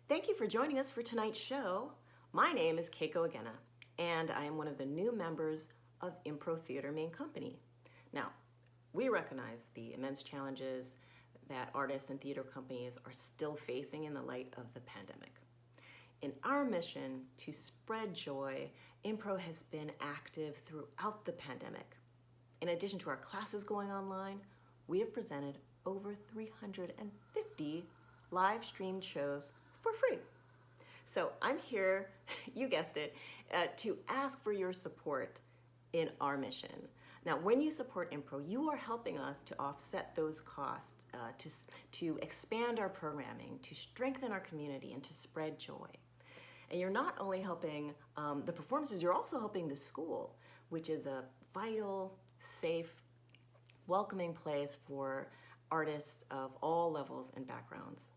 Thank you for joining us for tonight's show. My name is Keiko Agena, and I am one of the new members of Impro Theater Main Company. Now, we recognize the immense challenges that artists and theater companies are still facing in the light of the pandemic. In our mission to spread joy, Impro has been active throughout the pandemic. In addition to our classes going online, we have presented over 350 live streamed shows for free. So I'm here, you guessed it, to ask for your support in our mission. Now, when you support Impro, you are helping us to offset those costs, to expand our programming, to strengthen our community, and to spread joy. And you're not only helping the performances, you're also helping the school, which is a vital, safe, welcoming place for artists of all levels and backgrounds.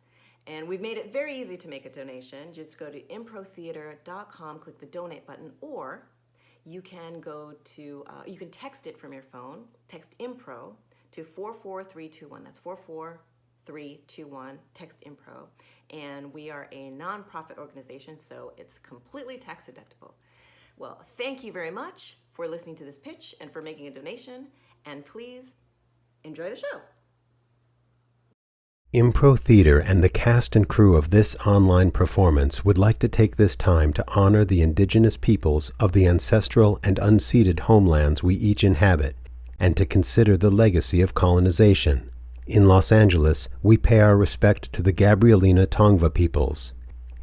And we've made it very easy to make a donation. Just go to improtheater.com, click the donate button, or you can go to, you can text it from your phone, text Impro to 44321. That's 44321, text Impro. And we are a nonprofit organization, so it's completely tax deductible. Well, thank you very much for listening to this pitch and for making a donation. And please enjoy the show. Impro Theater and the cast and crew of this online performance would like to take this time to honor the indigenous peoples of the ancestral and unceded homelands we each inhabit, and to consider the legacy of colonization. In Los Angeles, we pay our respect to the Gabrielina Tongva peoples.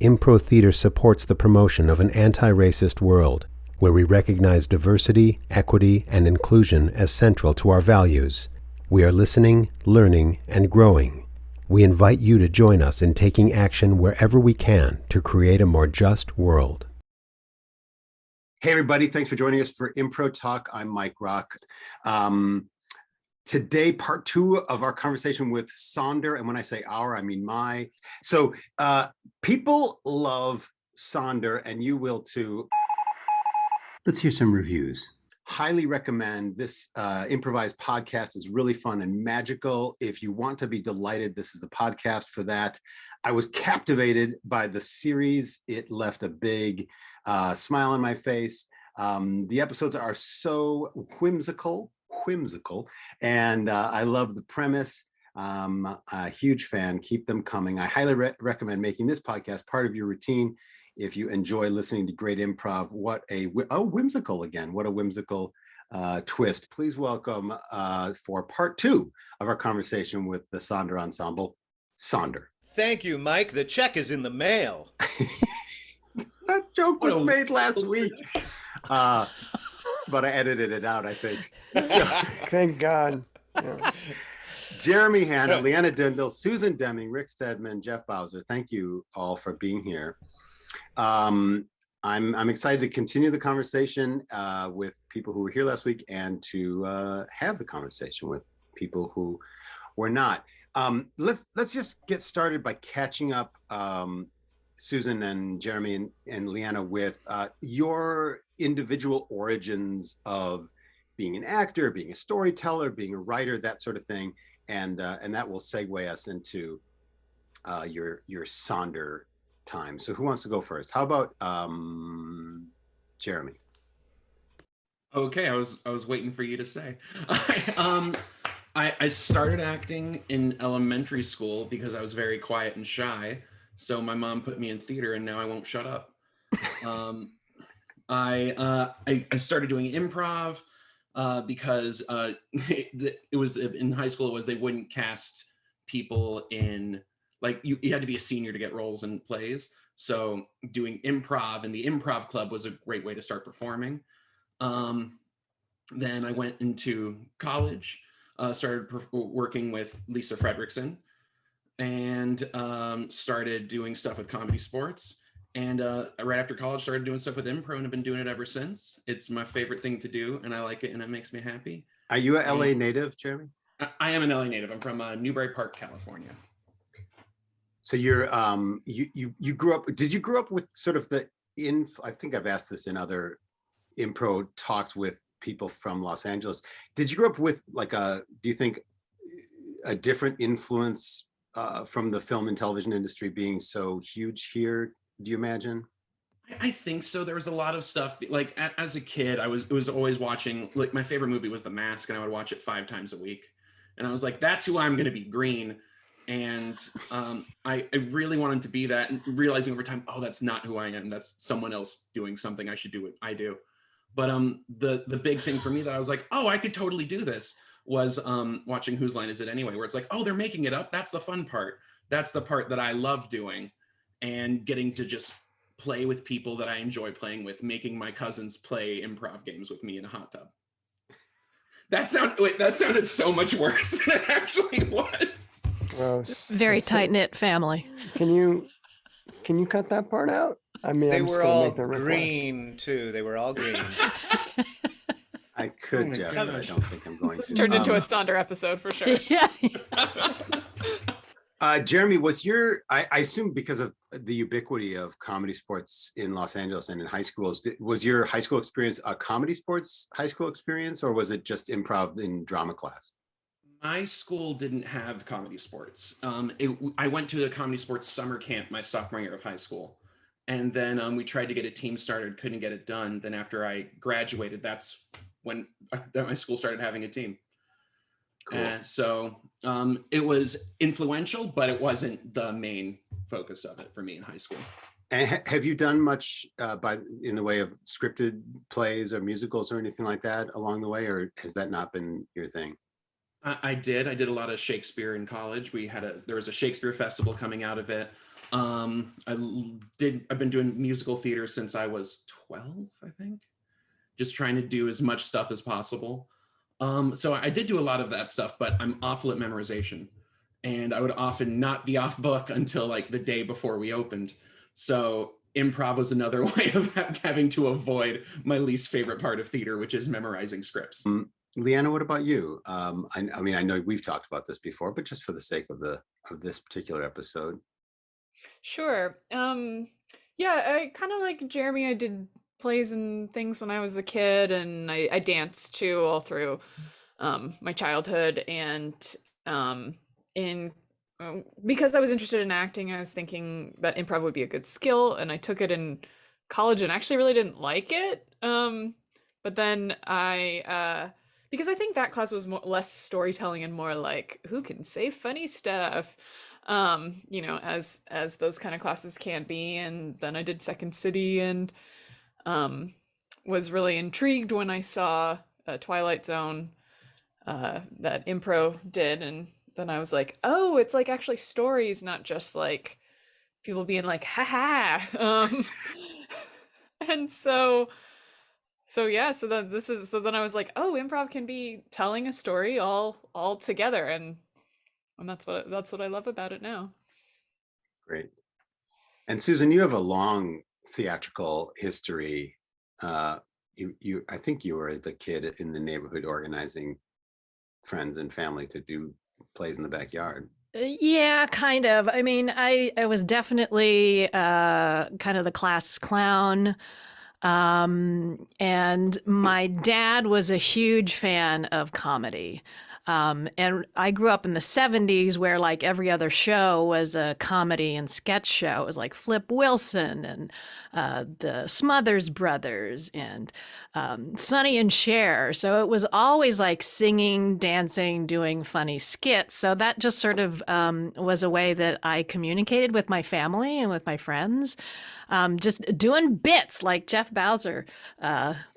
Impro Theater supports the promotion of an anti-racist world, where we recognize diversity, equity, and inclusion as central to our values. We are listening, learning, and growing. We invite you to join us in taking action wherever we can to create a more just world. Hey, everybody. Thanks for joining us for Impro Talk. I'm Mike Rock. Today, part 2 of our conversation with Sonder. And when I say our, I mean my. So people love Sonder, and you will too. Let's hear some reviews. Highly recommend this improvised podcast. Is really fun and magical. If you want to be delighted, this is the podcast for that. I was captivated by the series. It left a big smile on my face. The episodes are so whimsical, and I love the premise. I'm a huge fan. Keep them coming. I highly recommend making this podcast part of your routine. If you enjoy listening to great improv, whimsical again. What a whimsical twist. Please welcome for part 2 of our conversation with the Sonder Ensemble, Sonder. Thank you, Mike. The check is in the mail. That joke was made last week, but I edited it out, I think. So, thank God. Yeah. Jeremy Hanna, Leanna Dindal, Susan Deming, Rick Stedman, Jeff Bowser. Thank you all for being here. I'm excited to continue the conversation with people who were here last week and to have the conversation with people who were not. Let's just get started by catching up, Susan and Jeremy and Leanna, with your individual origins of being an actor, being a storyteller, being a writer, that sort of thing, and that will segue us into your Sonder time. So who wants to go first? How about Jeremy? Okay, I was waiting for you to say. I started acting in elementary school because I was very quiet and shy. So my mom put me in theater, and now I won't shut up. I started doing improv because it was in high school. It was they wouldn't cast people in. Like you had to be a senior to get roles in plays. So doing improv in the improv club was a great way to start performing. Then I went into college, started working with Lisa Fredrickson, and started doing stuff with Comedy Sports. And right after college, started doing stuff with Impro, and have been doing it ever since. It's my favorite thing to do, and I like it, and it makes me happy. Are you a LA native, Jeremy? I am an LA native. I'm from Newbury Park, California. So you're you grew up. Did you grow up with sort of I think I've asked this in other Impro talks with people from Los Angeles. Did you grow up with do you think a different influence from the film and television industry being so huge here? Do you imagine? I think so. There was a lot of stuff like as a kid, I was always watching, like my favorite movie was The Mask, and I would watch it 5 times a week. And I was like, that's who I'm going to be, Green. And I really wanted to be that, and realizing over time, oh, that's not who I am. That's someone else doing something. I should do what I do. But the big thing for me that I was like, oh, I could totally do this was watching Whose Line Is It Anyway, where it's like, oh, they're making it up. That's the fun part. That's the part that I love doing, and getting to just play with people that I enjoy playing with, making my cousins play improv games with me in a hot tub. That sounded so much worse than it actually was. Gross. Very tight-knit family. Can you cut that part out? I mean, They I'm just were gonna all make the request. green too. They were all green. I could, my Jeff, God. but I don't think I'm going to. Turned into a Sonder episode for sure. Yeah. Jeremy, was I assume because of the ubiquity of comedy sports in Los Angeles and in high schools, was your high school experience a comedy sports high school experience, or was it just improv in drama class? My school didn't have comedy sports. I went to the comedy sports summer camp my sophomore year of high school. And then we tried to get a team started, couldn't get it done. Then after I graduated, that's when my school started having a team. Cool. So it was influential, but it wasn't the main focus of it for me in high school. And have you done much in the way of scripted plays or musicals or anything like that along the way, or has that not been your thing? I did a lot of Shakespeare in college. There was a Shakespeare festival coming out of it. I've been doing musical theater since I was 12, I think, just trying to do as much stuff as possible. So I did do a lot of that stuff, but I'm awful at memorization, and I would often not be off book until like the day before we opened. So improv was another way of having to avoid my least favorite part of theater, which is memorizing scripts. Leanna, what about you? I mean, I know we've talked about this before, but just for the sake of this particular episode. Sure. Yeah, I kind of like Jeremy. I did plays and things when I was a kid, and I danced too all through my childhood. And because I was interested in acting, I was thinking that improv would be a good skill, and I took it in college and actually really didn't like it. But then because I think that class was less storytelling and more like who can say funny stuff. As those kind of classes can be. And then I did Second City, and was really intrigued when I saw Twilight Zone that Impro did, and then I was like, oh, it's like actually stories, not just like people being like ha ha. And so then I was like, oh, improv can be telling a story all together, and that's what I love about it now. Great. And Susan, you have a long theatrical history. I think you were the kid in the neighborhood organizing friends and family to do plays in the backyard. Yeah, kind of. I mean, I was definitely kind of the class clown. And my dad was a huge fan of comedy. And I grew up in the 70s where like every other show was a comedy and sketch show. It was like Flip Wilson and the Smothers Brothers and Sonny and Cher. So it was always like singing, dancing, doing funny skits. So that just sort of was a way that I communicated with my family and with my friends. Just doing bits like Jeff Bowser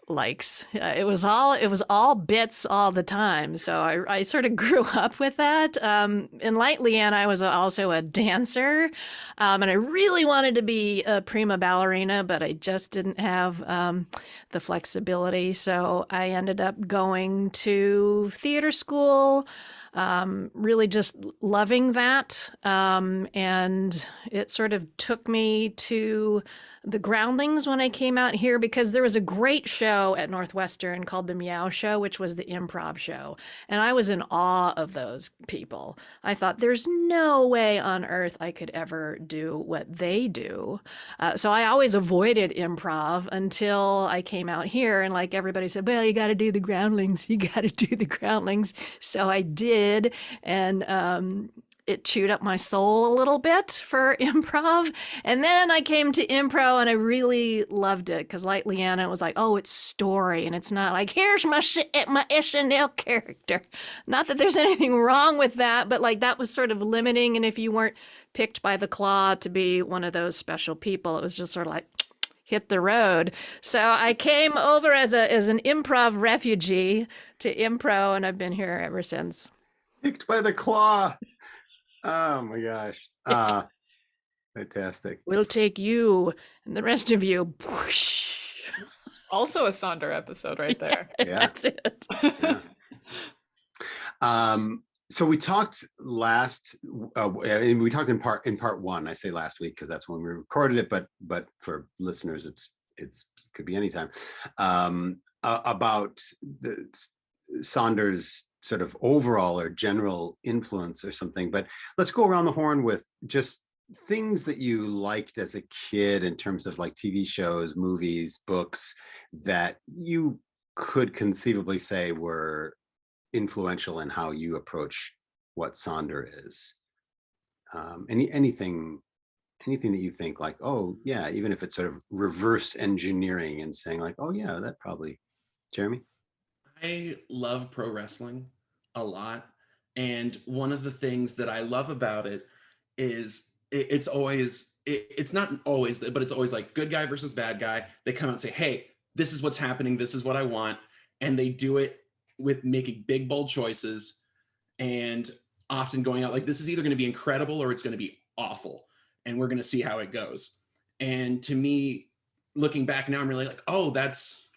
likes. It was all bits all the time. So I sort of grew up with that. And like Leanne, I was also a dancer, and I really wanted to be a prima ballerina, but I just didn't have the flexibility. So I ended up going to theater school. Really just loving that. And it sort of took me to the Groundlings when I came out here, because there was a great show at Northwestern called The Meow Show, which was the improv show. And I was in awe of those people. I thought there's no way on earth I could ever do what they do. So I always avoided improv until I came out here, and like everybody said, well, you got to do the Groundlings. You got to do the Groundlings. So I did. kid, and it chewed up my soul a little bit for improv. And then I came to Impro and I really loved it because, like Leanna, it was like, oh, it's story, and it's not like, here's my Chanel character. Not that there's anything wrong with that, but like that was sort of limiting. And if you weren't picked by the claw to be one of those special people, it was just sort of like, hit the road. So I came over as an improv refugee to Impro, and I've been here ever since. Picked by the claw. Oh my gosh. Fantastic. We'll take you and the rest of you. Also a Sonder episode right there. Yeah. That's it. Yeah. So we talked last, and we talked in part one. I say last week because that's when we recorded it, but for listeners, it could be anytime. About the Saunders' sort of overall or general influence or something. But let's go around the horn with just things that you liked as a kid in terms of like TV shows, movies, books that you could conceivably say were influential in how you approach what Sonder is. Anything that you think like, oh yeah, even if it's sort of reverse engineering and saying like, oh yeah, that probably. Jeremy? I love pro wrestling a lot. And one of the things that I love about it is it's not always, but it's always like good guy versus bad guy. They come out and say, hey, this is what's happening. This is what I want. And they do it with making big, bold choices and often going out like, this is either going to be incredible or it's going to be awful. And we're going to see how it goes. And to me, looking back now, I'm really like, oh, that's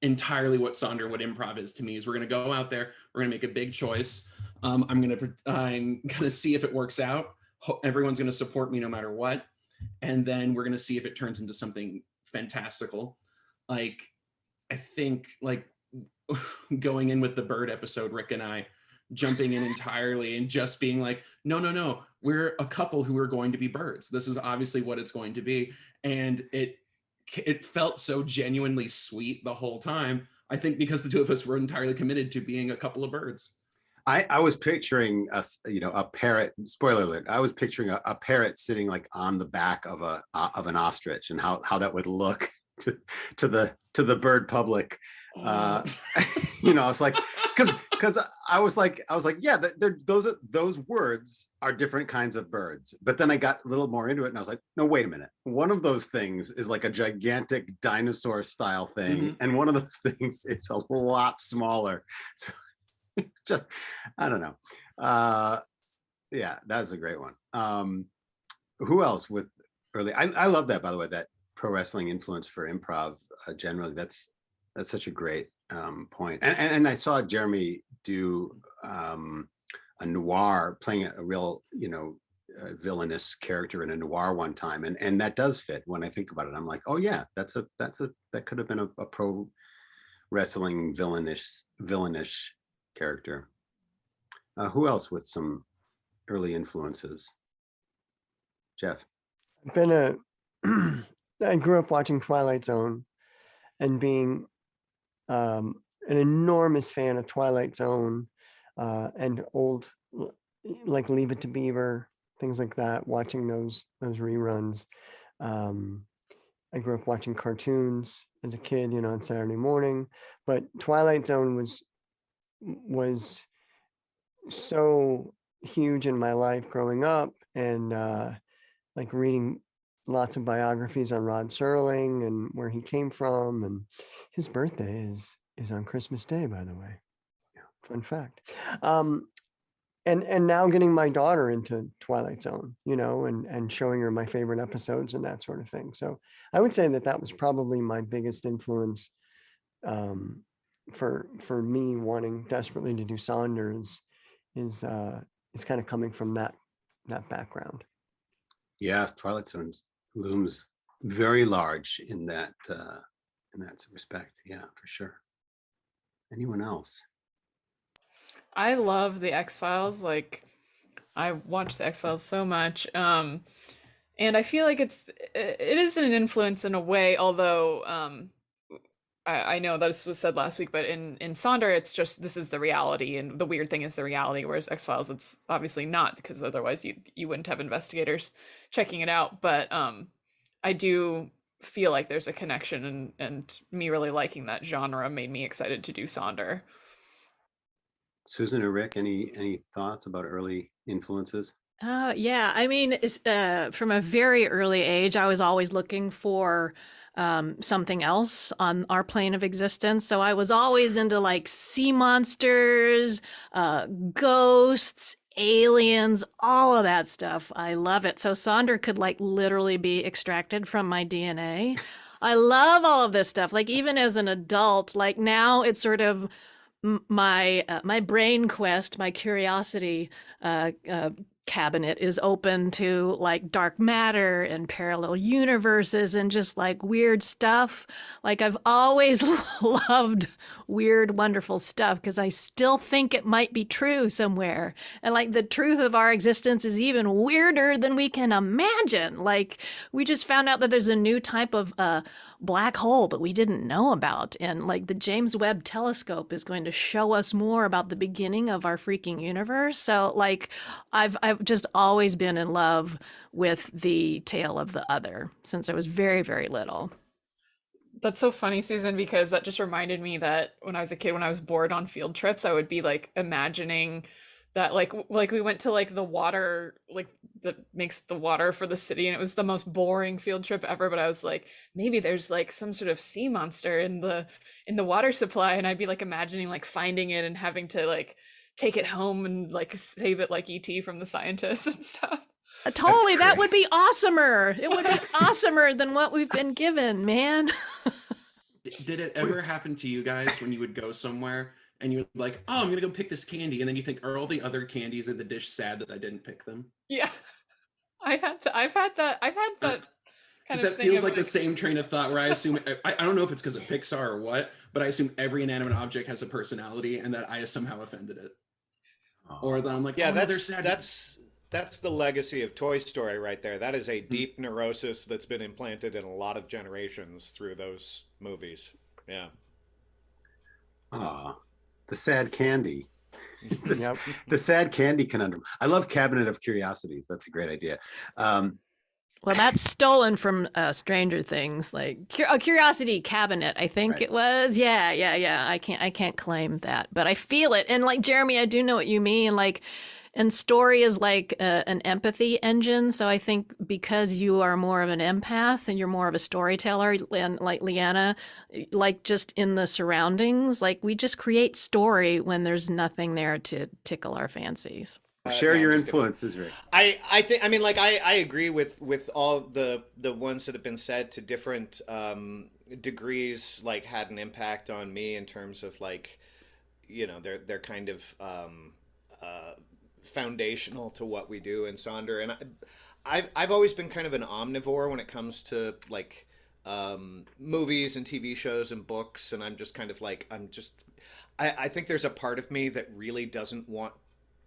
entirely what Sonder, what improv is to me, is we're going to go out there, we're going to make a big choice. I'm going to see if it works out. Everyone's going to support me no matter what. And then we're going to see if it turns into something fantastical. Like, I think like going in with the bird episode, Rick and I jumping in entirely and just being like, no, we're a couple who are going to be birds. This is obviously what it's going to be. And it felt so genuinely sweet the whole time. I think because the two of us were entirely committed to being a couple of birds. I was picturing a parrot. Spoiler alert! I was picturing a parrot sitting like on the back of an ostrich, and how that would look to the bird public. It's like because I was like, yeah, those words are different kinds of birds. But then I got a little more into it, and I was like, no, wait a minute. One of those things is like a gigantic dinosaur style thing, and one of those things is a lot smaller. So it's just, I don't know. Yeah, that's a great one. Who else with early? I love that, by the way, that pro wrestling influence for improv generally. That's such a great point. And I saw Jeremy do a noir, playing a real, villainous character in a noir one time, and that does fit. When I think about it, I'm like, oh yeah, that could have been a pro wrestling villainish character. Who else with some early influences? Jeff? I grew up watching Twilight Zone and being an enormous fan of Twilight Zone and old, like Leave It to Beaver, things like that, watching those reruns. I grew up watching cartoons as a kid, on Saturday morning, but Twilight Zone was so huge in my life growing up, and like reading lots of biographies on Rod Serling and where he came from, and his birthday is on Christmas Day, by the way. Fun fact. And now getting my daughter into Twilight Zone, and showing her my favorite episodes and that sort of thing. So I would say that was probably my biggest influence for me wanting desperately to do Saunders is kind of coming from that background. Yes, Twilight Zone looms very large in that respect. Yeah, for sure. Anyone else? I love the X-Files. Like, I watch the X-Files so much. And I feel like it is an influence in a way, although I know this was said last week, but in Sonder, it's just this is the reality, and the weird thing is the reality. Whereas X-Files, it's obviously not, because otherwise you wouldn't have investigators checking it out. But I do feel like there's a connection, and me really liking that genre made me excited to do Sonder. Susan or Rick, any thoughts about early influences? Yeah, I mean, from a very early age, I was always looking for something else on our plane of existence. So I was always into like sea monsters, ghosts, aliens, all of that stuff. I love it. So Sonder could like literally be extracted from my DNA. I love all of this stuff. Like even as an adult, like now it's sort of my brain quest, my curiosity cabinet is open to like dark matter and parallel universes and just like weird stuff. Like I've always loved weird, wonderful stuff because I still think it might be true somewhere. And like the truth of our existence is even weirder than we can imagine. Like we just found out that there's a new type of black hole that we didn't know about. And like the James Webb telescope is going to show us more about the beginning of our freaking universe. So like I've just always been in love with the tale of the other since I was very, very little. That's so funny, Susan, because that just reminded me that when I was a kid, when I was bored on field trips, I would be like imagining that like we went to like the water, like that makes the water for the city, and it was the most boring field trip ever. But I was like, maybe there's like some sort of sea monster in the water supply, and I'd be like imagining like finding it and having to like take it home and like save it like ET from the scientists and stuff. Totally, that would be awesomer. It would be awesomer than what we've been given, man. Did it ever happen to you guys when you would go somewhere and you're like, oh, I'm gonna go pick this candy, and then you think, are all the other candies in the dish sad that I didn't pick them? Yeah, I've had that kind Because of that thing. feels like the same train of thought where I assume, I don't know if it's because of Pixar or what, but I assume every inanimate object has a personality and that I have somehow offended it. Or that I'm like, Yeah, oh, no, they're sad. that's the legacy of Toy Story right there. That is a deep neurosis that's been implanted in a lot of generations through those movies. Yeah. The sad candy. Yep. The sad candy conundrum. I love Cabinet of Curiosities. That's a great idea. Well, that's stolen from Stranger Things, like a Curiosity Cabinet, I think Right. it was. Yeah. I can't claim that, but I feel it. And like Jeremy, I do know what you mean. Like, and story is like an empathy engine. So I think because you are more of an empath and you're more of a storyteller, and like Leanna, like just in the surroundings, like we just create story when there's nothing there to tickle our fancies. Share No, your I'm just kidding. influences, Rick. I think, I mean, like I agree with all the ones that have been said to different degrees, like had an impact on me in terms of like, you know, they're kind of foundational to what we do in Sonder. And I've always been kind of an omnivore when it comes to like movies and TV shows and books, and I'm just kind of like I think there's a part of me that really doesn't want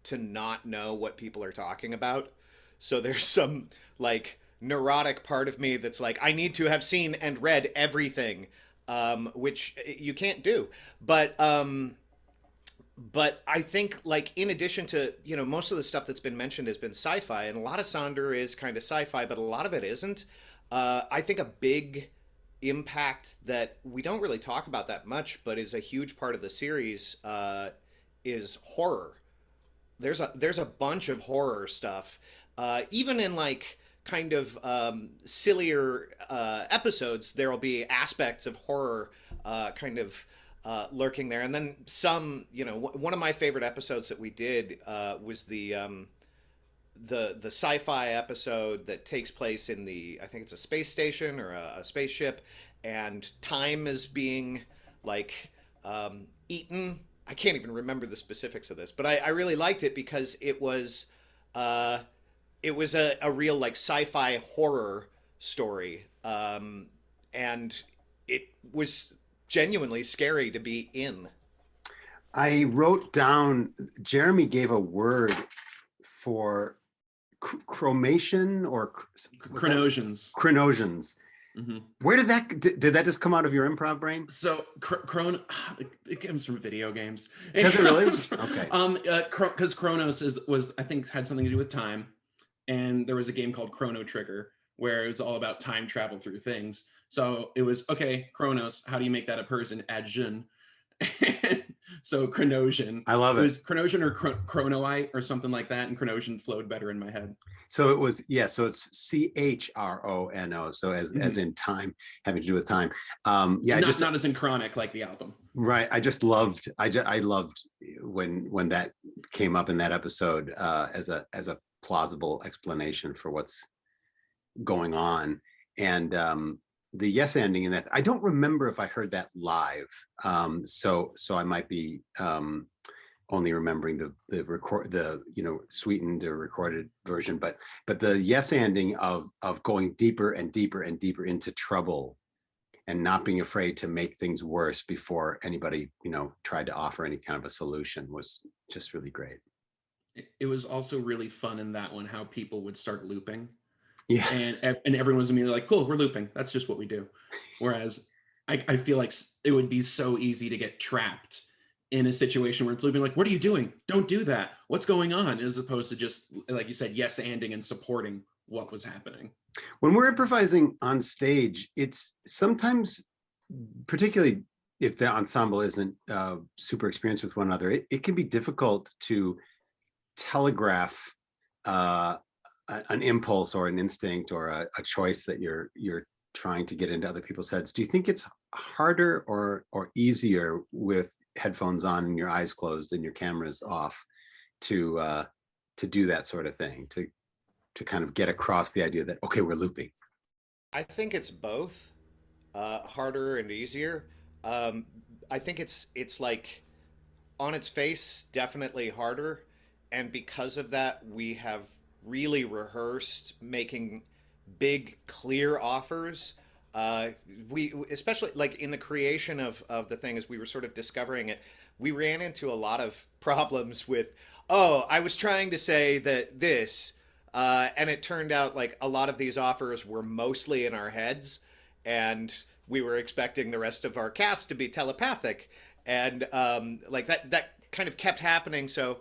to not know what people are talking about. So there's some like neurotic part of me that's like, I need to have seen and read everything, which you can't do. But I think like in addition to, you know, most of the stuff that's been mentioned has been sci-fi, and a lot of Sonder is kind of sci-fi, but a lot of it isn't. I think a big impact that we don't really talk about that much, but is a huge part of the series, is horror. There's a bunch of horror stuff, even in like kind of sillier episodes. There will be aspects of horror kind of lurking there, and then some. You know, one of my favorite episodes that we did was the sci-fi episode that takes place in I think it's a space station or a spaceship, and time is being like eaten. I can't even remember the specifics of this, but I really liked it because it was a real like sci-fi horror story, and it was genuinely scary to be in. I wrote down, Jeremy gave a word for chromation or Chronosians. Chronosians. Where did that just come out of your improv brain? So it comes from video games. Does it really? Okay. Because Chronos was I think had something to do with time, and there was a game called Chrono Trigger where it was all about time travel through things. So it was, okay, Chronos, how do you make that a person? Add Jun. So Chronosian. I love it. It was Chronosian or Chronoite or something like that, and Chronosian flowed better in my head. So it was, yeah, so it's CHRONO, so as in time, having to do with time. Yeah, not as in chronic like the album. Right. I loved when that came up in that episode as a plausible explanation for what's going on. And the yes ending in that, I don't remember if I heard that live. So I might be only remembering the sweetened or recorded version, but the yes ending of going deeper and deeper and deeper into trouble and not being afraid to make things worse before anybody tried to offer any kind of a solution was just really great. It was also really fun in that one how people would start looping. Yeah. And everyone was immediately like, cool, we're looping. That's just what we do. Whereas I feel like it would be so easy to get trapped in a situation where it's looping, like, what are you doing? Don't do that. What's going on? As opposed to just, like you said, yes anding and supporting what was happening. When we're improvising on stage, it's sometimes, particularly if the ensemble isn't super experienced with one another, it can be difficult to telegraph an impulse or an instinct or a choice that you're trying to get into other people's heads. Do you think it's harder or easier with headphones on and your eyes closed and your cameras off to do that sort of thing, to kind of get across the idea that, okay, we're looping? I think it's both harder and easier. I think it's like on its face, definitely harder. And because of that, we have really rehearsed making big, clear offers. We especially like in the creation of the thing, as we were sort of discovering it, we ran into a lot of problems with, I was trying to say that this, and it turned out like a lot of these offers were mostly in our heads, and we were expecting the rest of our cast to be telepathic, and like that kind of kept happening. So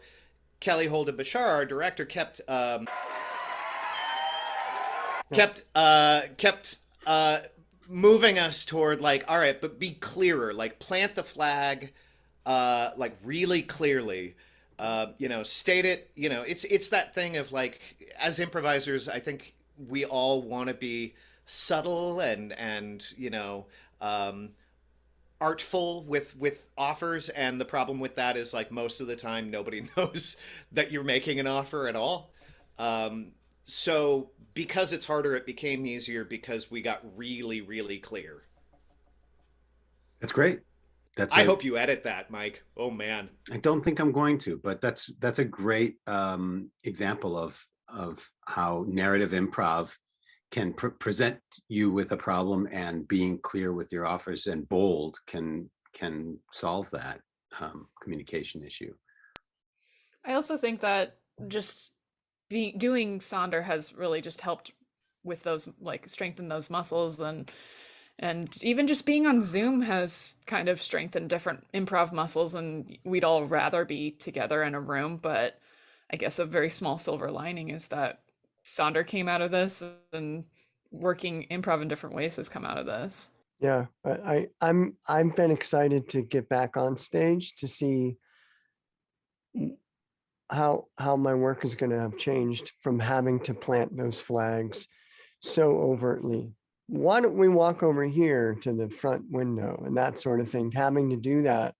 Kelly Holda Bashar, our director, kept moving us toward like, all right, but be clearer, like plant the flag, like really clearly, state it. It's that thing of like, as improvisers, I think we all want to be subtle and artful with offers, and the problem with that is like most of the time nobody knows that you're making an offer at all. So because it's harder, it became easier because we got really, really clear. That's great. I hope you edit that, Mike. Oh man. I don't think I'm going to, but that's a great example of how narrative improv can present you with a problem, and being clear with your offers and bold can solve that communication issue. I also think that just doing Sonder has really just helped with those, like, strengthen those muscles, and even just being on Zoom has kind of strengthened different improv muscles, and we'd all rather be together in a room. But I guess a very small silver lining is that Sonder came out of this, and working improv in different ways has come out of this. Yeah, I've been excited to get back on stage to see how my work is going to have changed from having to plant those flags so overtly. Why don't we walk over here to the front window and that sort of thing, having to do that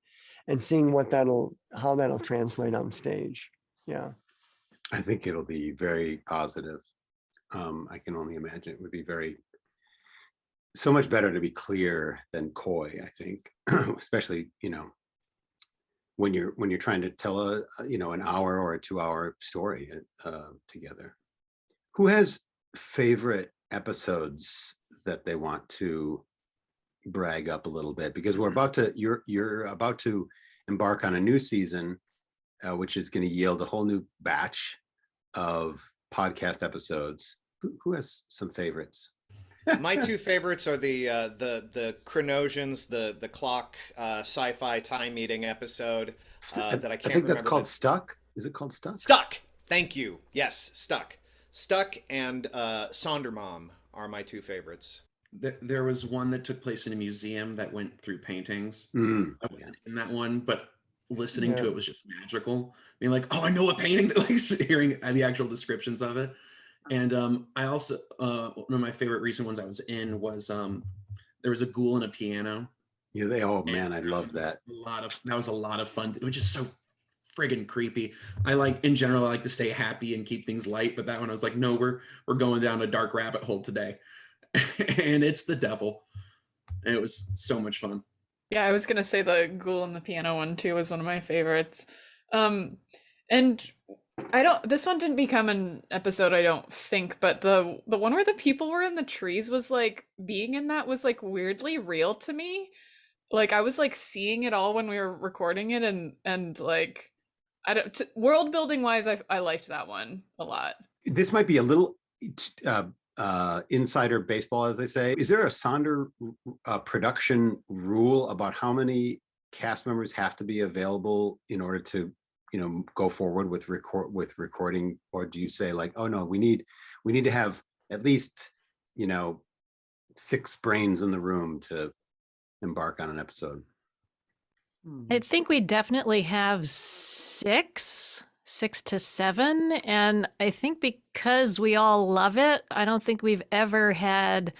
and seeing how that'll translate on stage. Yeah. I think it'll be very positive. I can only imagine it would be so much better to be clear than coy, I think, especially, when you're trying to tell an hour or a 2-hour story together. Who has favorite episodes that they want to brag up a little bit? Because you're about to embark on a new season, which is going to yield a whole new batch of podcast episodes. Who has some favorites? My two favorites are the Chronosians, the clock sci-fi time meeting episode that I I can't think that's remember called the Stuck. Is it called Stuck? Stuck. Thank you. Yes, Stuck. Stuck and Sondermom are my two favorites. There was one that took place in a museum that went through paintings. Mm, I yeah. wasn't in that one, but listening Yeah. to it was just magical. Being like, oh, I know a painting, like hearing the actual descriptions of it. And I also one of my favorite recent ones I was in was there was a ghoul and a piano. Yeah, oh And man, I love that. that was a lot of fun. It was just so friggin' creepy. I like in general I like to stay happy and keep things light, but that one I was like, no, we're going down a dark rabbit hole today. And it's the devil. And it was so much fun. Yeah, I was gonna say the Ghoul and the Piano one too was one of my favorites. And I don't. This one didn't become an episode, I don't think. But the one where the people were in the trees was like being in that was like weirdly real to me. Like I was like seeing it all when we were recording it, and like I don't world building wise, I liked that one a lot. This might be a little insider baseball, as they say. Is there a Sonder production rule about how many cast members have to be available in order to, go forward with recording? Or do you say like, oh no, we need to have at least, 6 brains in the room to embark on an episode? I think we definitely have 6 to 7. And I think because we all love it, I don't think we've ever had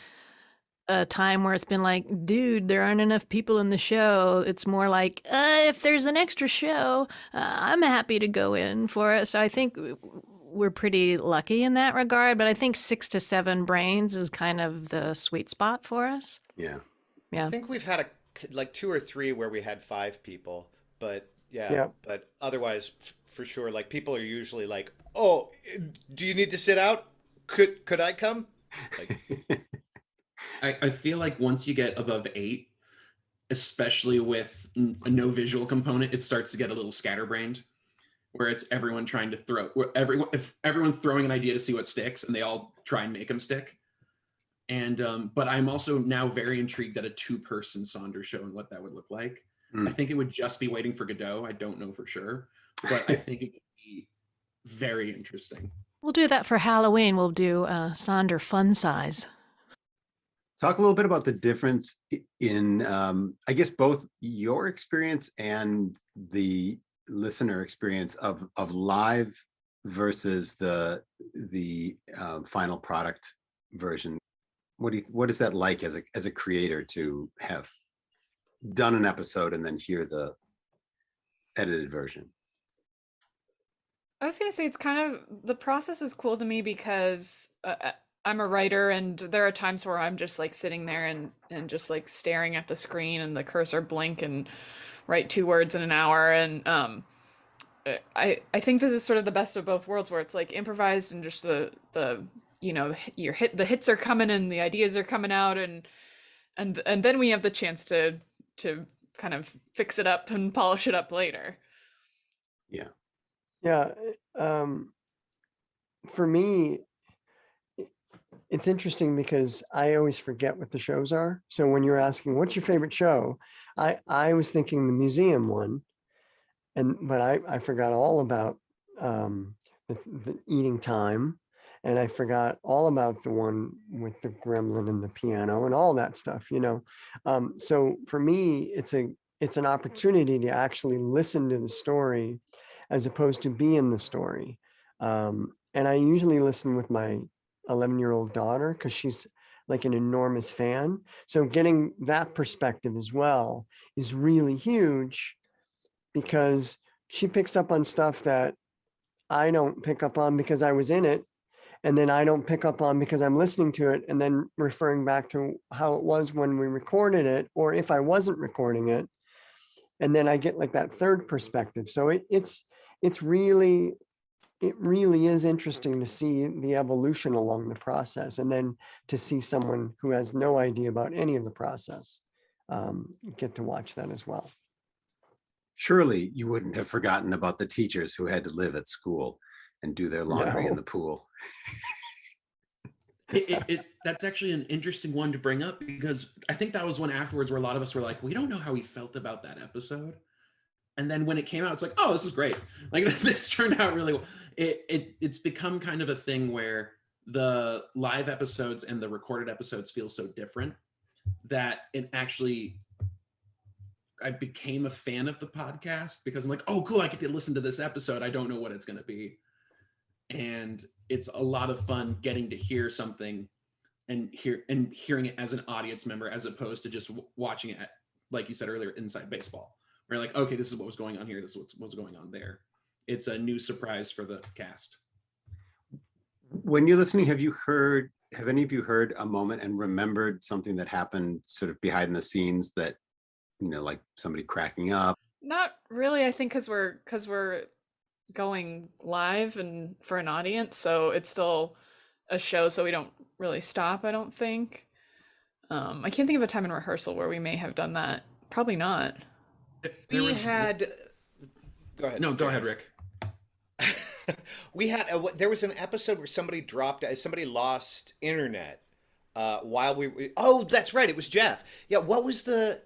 a time where it's been like, dude, there aren't enough people in the show. It's more like, if there's an extra show, I'm happy to go in for it. So I think we're pretty lucky in that regard. But I think 6 to 7 brains is kind of the sweet spot for us. Yeah. Yeah. I think we've had like 2 or 3 where we had 5 people, but Yeah. but otherwise for sure, like people are usually like, oh, do you need to sit out? Could I come? Like, I feel like once you get above 8, especially with a no visual component, it starts to get a little scatterbrained, where it's everyone trying to everyone throwing an idea to see what sticks, and they all try and make them stick. And but I'm also now very intrigued at a 2-person Sonder show and what that would look like. I think it would just be Waiting for Godot. I don't know for sure, but I think it could be very interesting. We'll do that for Halloween. We'll do Sonder Fun Size. Talk a little bit about the difference in, I guess, both your experience and the listener experience of live versus the final product version. What is that like as a creator to have done an episode and then hear the edited version? I was gonna say it's kind of the process is cool to me because I'm a writer, and there are times where I'm just like sitting there and just like staring at the screen and the cursor blink and write 2 words in an hour. And I think this is sort of the best of both worlds, where it's like improvised and just the the hits are coming and the ideas are coming out, and then we have the chance to kind of fix it up and polish it up later. Yeah. Yeah. For me, it's interesting because I always forget what the shows are. So when you're asking, what's your favorite show? I was thinking the museum one, but I forgot all about the eating time, and I forgot all about the one with the gremlin and the piano and all that stuff, So for me, it's an opportunity to actually listen to the story as opposed to be in the story. And I usually listen with my 11-year-old daughter because she's like an enormous fan. So getting that perspective as well is really huge, because she picks up on stuff that I don't pick up on because I was in it. And then I don't pick up on because I'm listening to it and then referring back to how it was when we recorded it, or if I wasn't recording it. And then I get like that third perspective. So it really is interesting to see the evolution along the process, and then to see someone who has no idea about any of the process get to watch that as well. Surely you wouldn't have forgotten about the teachers who had to live at school and do their laundry in No. the pool. That's actually an interesting one to bring up, because I think that was one afterwards where a lot of us were like, we don't know how we felt about that episode. And then when it came out, it's like, oh, this is great. Like this turned out really well. It's become kind of a thing where the live episodes and the recorded episodes feel so different that it actually, I became a fan of the podcast because I'm like, oh, cool, I get to listen to this episode. I don't know what it's going to be. And it's a lot of fun getting to hear something and hearing it as an audience member, as opposed to just watching it, like you said earlier, inside baseball. Where like, okay, this is what was going on here. This is what was going on there. It's a new surprise for the cast. When you're listening, have any of you heard a moment and remembered something that happened sort of behind the scenes that, like somebody cracking up? Not really. I think because we're going live and for an audience, so it's still a show, so we don't really stop. I don't think. I can't think of a time in rehearsal where we may have done that. Probably not. Go ahead. No, go ahead, Rick. We had there was an episode where somebody lost internet while oh, that's right, it was Jeff. Yeah, what was and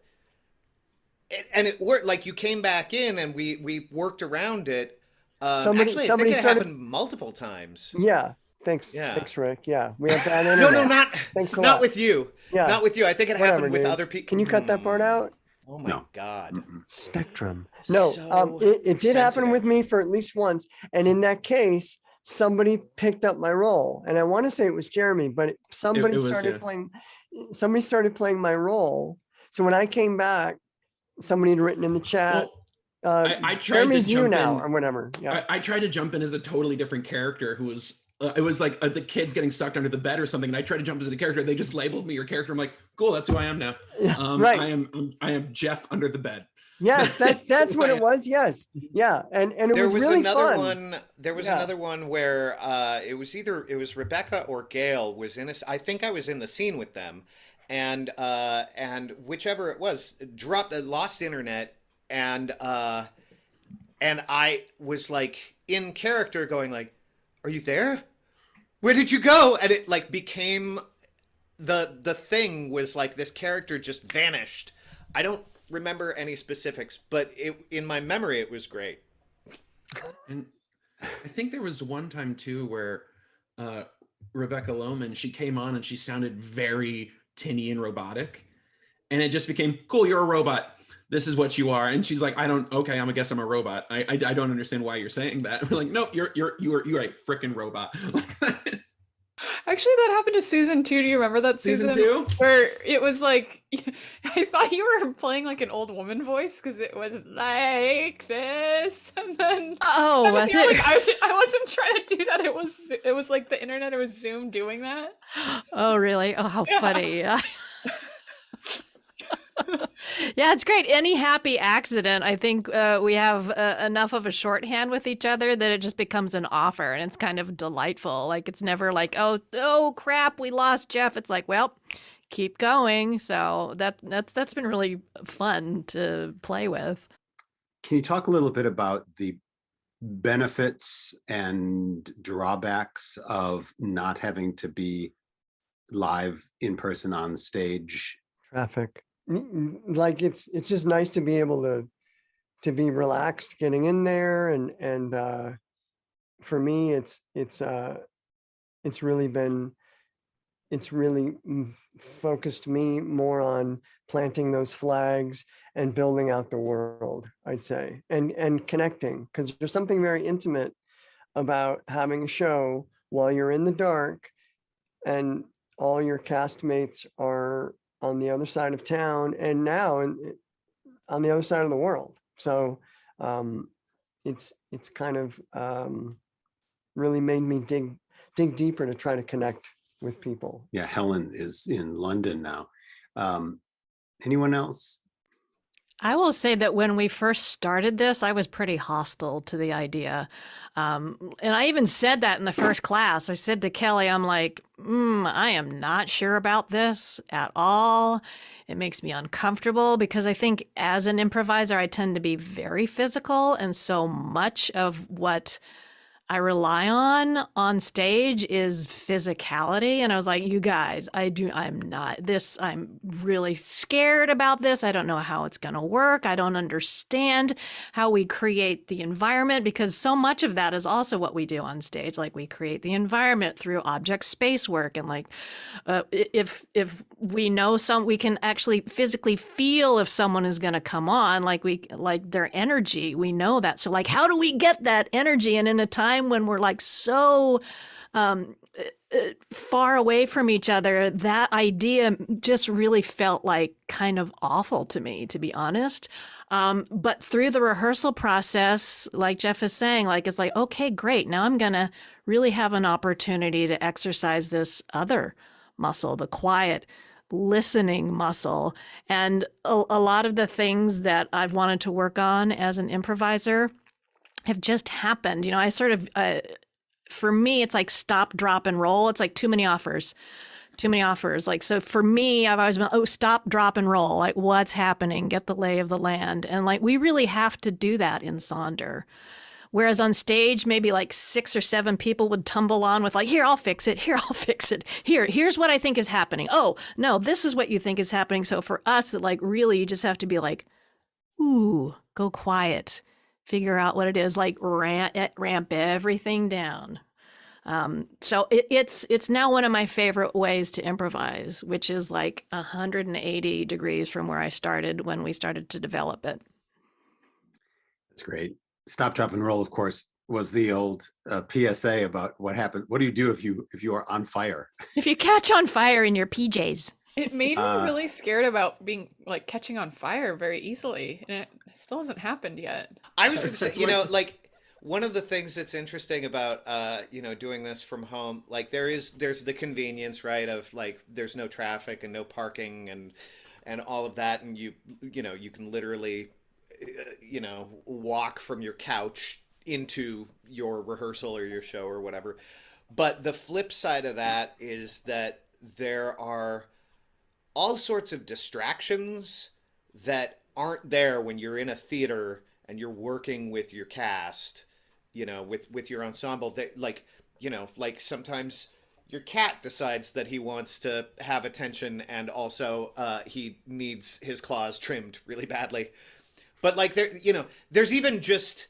it worked. Like, you came back in and we worked around it. Actually, I think it happened multiple times. Yeah. Thanks, Rick. Yeah, we have bad internet. No, not thanks a not lot. with you. Yeah, not with you. I think it happened with other people. Can you cut that part out? Oh my God. Spectrum. No, So it did happen sensitive. with me for at least once. And in that case, somebody picked up my role. And I want to say it was Jeremy, but somebody started playing my role. So when I came back, somebody had written in the chat, I tried Jeremy's to you jump now, in, or whatever. Yeah. I tried to jump in as a totally different character who was, it was like the kids getting sucked under the bed or something. And I tried to jump as a character. They just labeled me your character. I'm like, cool, that's who I am now. Right. I am Jeff under the bed. Yes, that's what it was. Yes. Yeah. And it was really fun. There was another one where it was Rebecca or Gail was in I think I was in the scene with them, and whichever it was lost internet, and I was like in character going like, are you there? Where did you go? And it like became the thing was like this character just vanished. I don't remember any specifics, but in my memory it was great. And I think there was one time too where Rebecca Lohman, she came on and she sounded very tinny and robotic, and it just became, cool, you're a robot, this is what you are. And she's like, okay, I guess I'm a robot. I don't understand why you're saying that. We're like, no, you are a freaking robot. Actually, that happened to season 2. Do you remember that season 2? Where it was like, I thought you were playing like an old woman voice because it was like this, and then was it? Like, I wasn't trying to do that. It was like the internet. It was Zoom doing that. Oh, really? Oh, how funny. Yeah, it's great. Any happy accident, I think we have enough of a shorthand with each other that it just becomes an offer, and it's kind of delightful. Like, it's never like, oh crap, we lost Jeff. It's like, well, keep going. So that's been really fun to play with. Can you talk a little bit about the benefits and drawbacks of not having to be live in person on stage? Traffic. Like it's just nice to be able to be relaxed getting in there, and for me it's really focused me more on planting those flags and building out the world, I'd say, and connecting, because there's something very intimate about having a show while you're in the dark and all your castmates are on the other side of town, and now on the other side of the world. So it's kind of really made me dig deeper to try to connect with people. Yeah, Helen is in London now. Anyone else? I will say that when we first started this, I was pretty hostile to the idea. And I even said that in the first class. I said to Kelly, I'm like, I am not sure about this at all. It makes me uncomfortable because I think as an improviser, I tend to be very physical. And so much of what I rely on stage is physicality. And I was like, you guys, I'm really scared about this. I don't know how it's going to work. I don't understand how we create the environment, because so much of that is also what we do on stage. Like, we create the environment through object space work. And like, if we know we can actually physically feel if someone is going to come on, like their energy, we know that. So like, how do we get that energy? And in a time when we're like so far away from each other, that idea just really felt like kind of awful to me, to be honest. But through the rehearsal process, like Jeff is saying, like, it's like, okay, great. Now I'm going to really have an opportunity to exercise this other muscle, the quiet listening muscle. And a lot of the things that I've wanted to work on as an improviser have just happened. You know, I sort of, for me, it's like stop, drop, and roll. It's like too many offers. Like, so for me, I've always been, stop, drop, and roll. Like, what's happening? Get the lay of the land. And like, we really have to do that in Sonder. Whereas on stage, maybe like 6 or 7 people would tumble on with like, here, I'll fix it. Here, I'll fix it. Here's what I think is happening. Oh, no, this is what you think is happening. So for us, like, really, you just have to be like, ooh, go quiet. Figure out what it is, like ramp everything down. So it's now one of my favorite ways to improvise, which is like 180 degrees from where I started when we started to develop it. That's great. Stop, drop, and roll, of course, was the old PSA about what happened. What do you do if you are on fire? If you catch on fire in your PJs. It made me really scared about being like catching on fire very easily, and it still hasn't happened yet. I was going to say, you know, like one of the things that's interesting about you know, doing this from home, like there's the convenience, right, of like there's no traffic and no parking and all of that, and you know, you can literally you know, walk from your couch into your rehearsal or your show or whatever. But the flip side of that is that there are all sorts of distractions that aren't there when you're in a theater and you're working with your cast, you know, with your ensemble. That, like, you know, like sometimes your cat decides that he wants to have attention, and also he needs his claws trimmed really badly. But like there, you know, there's even just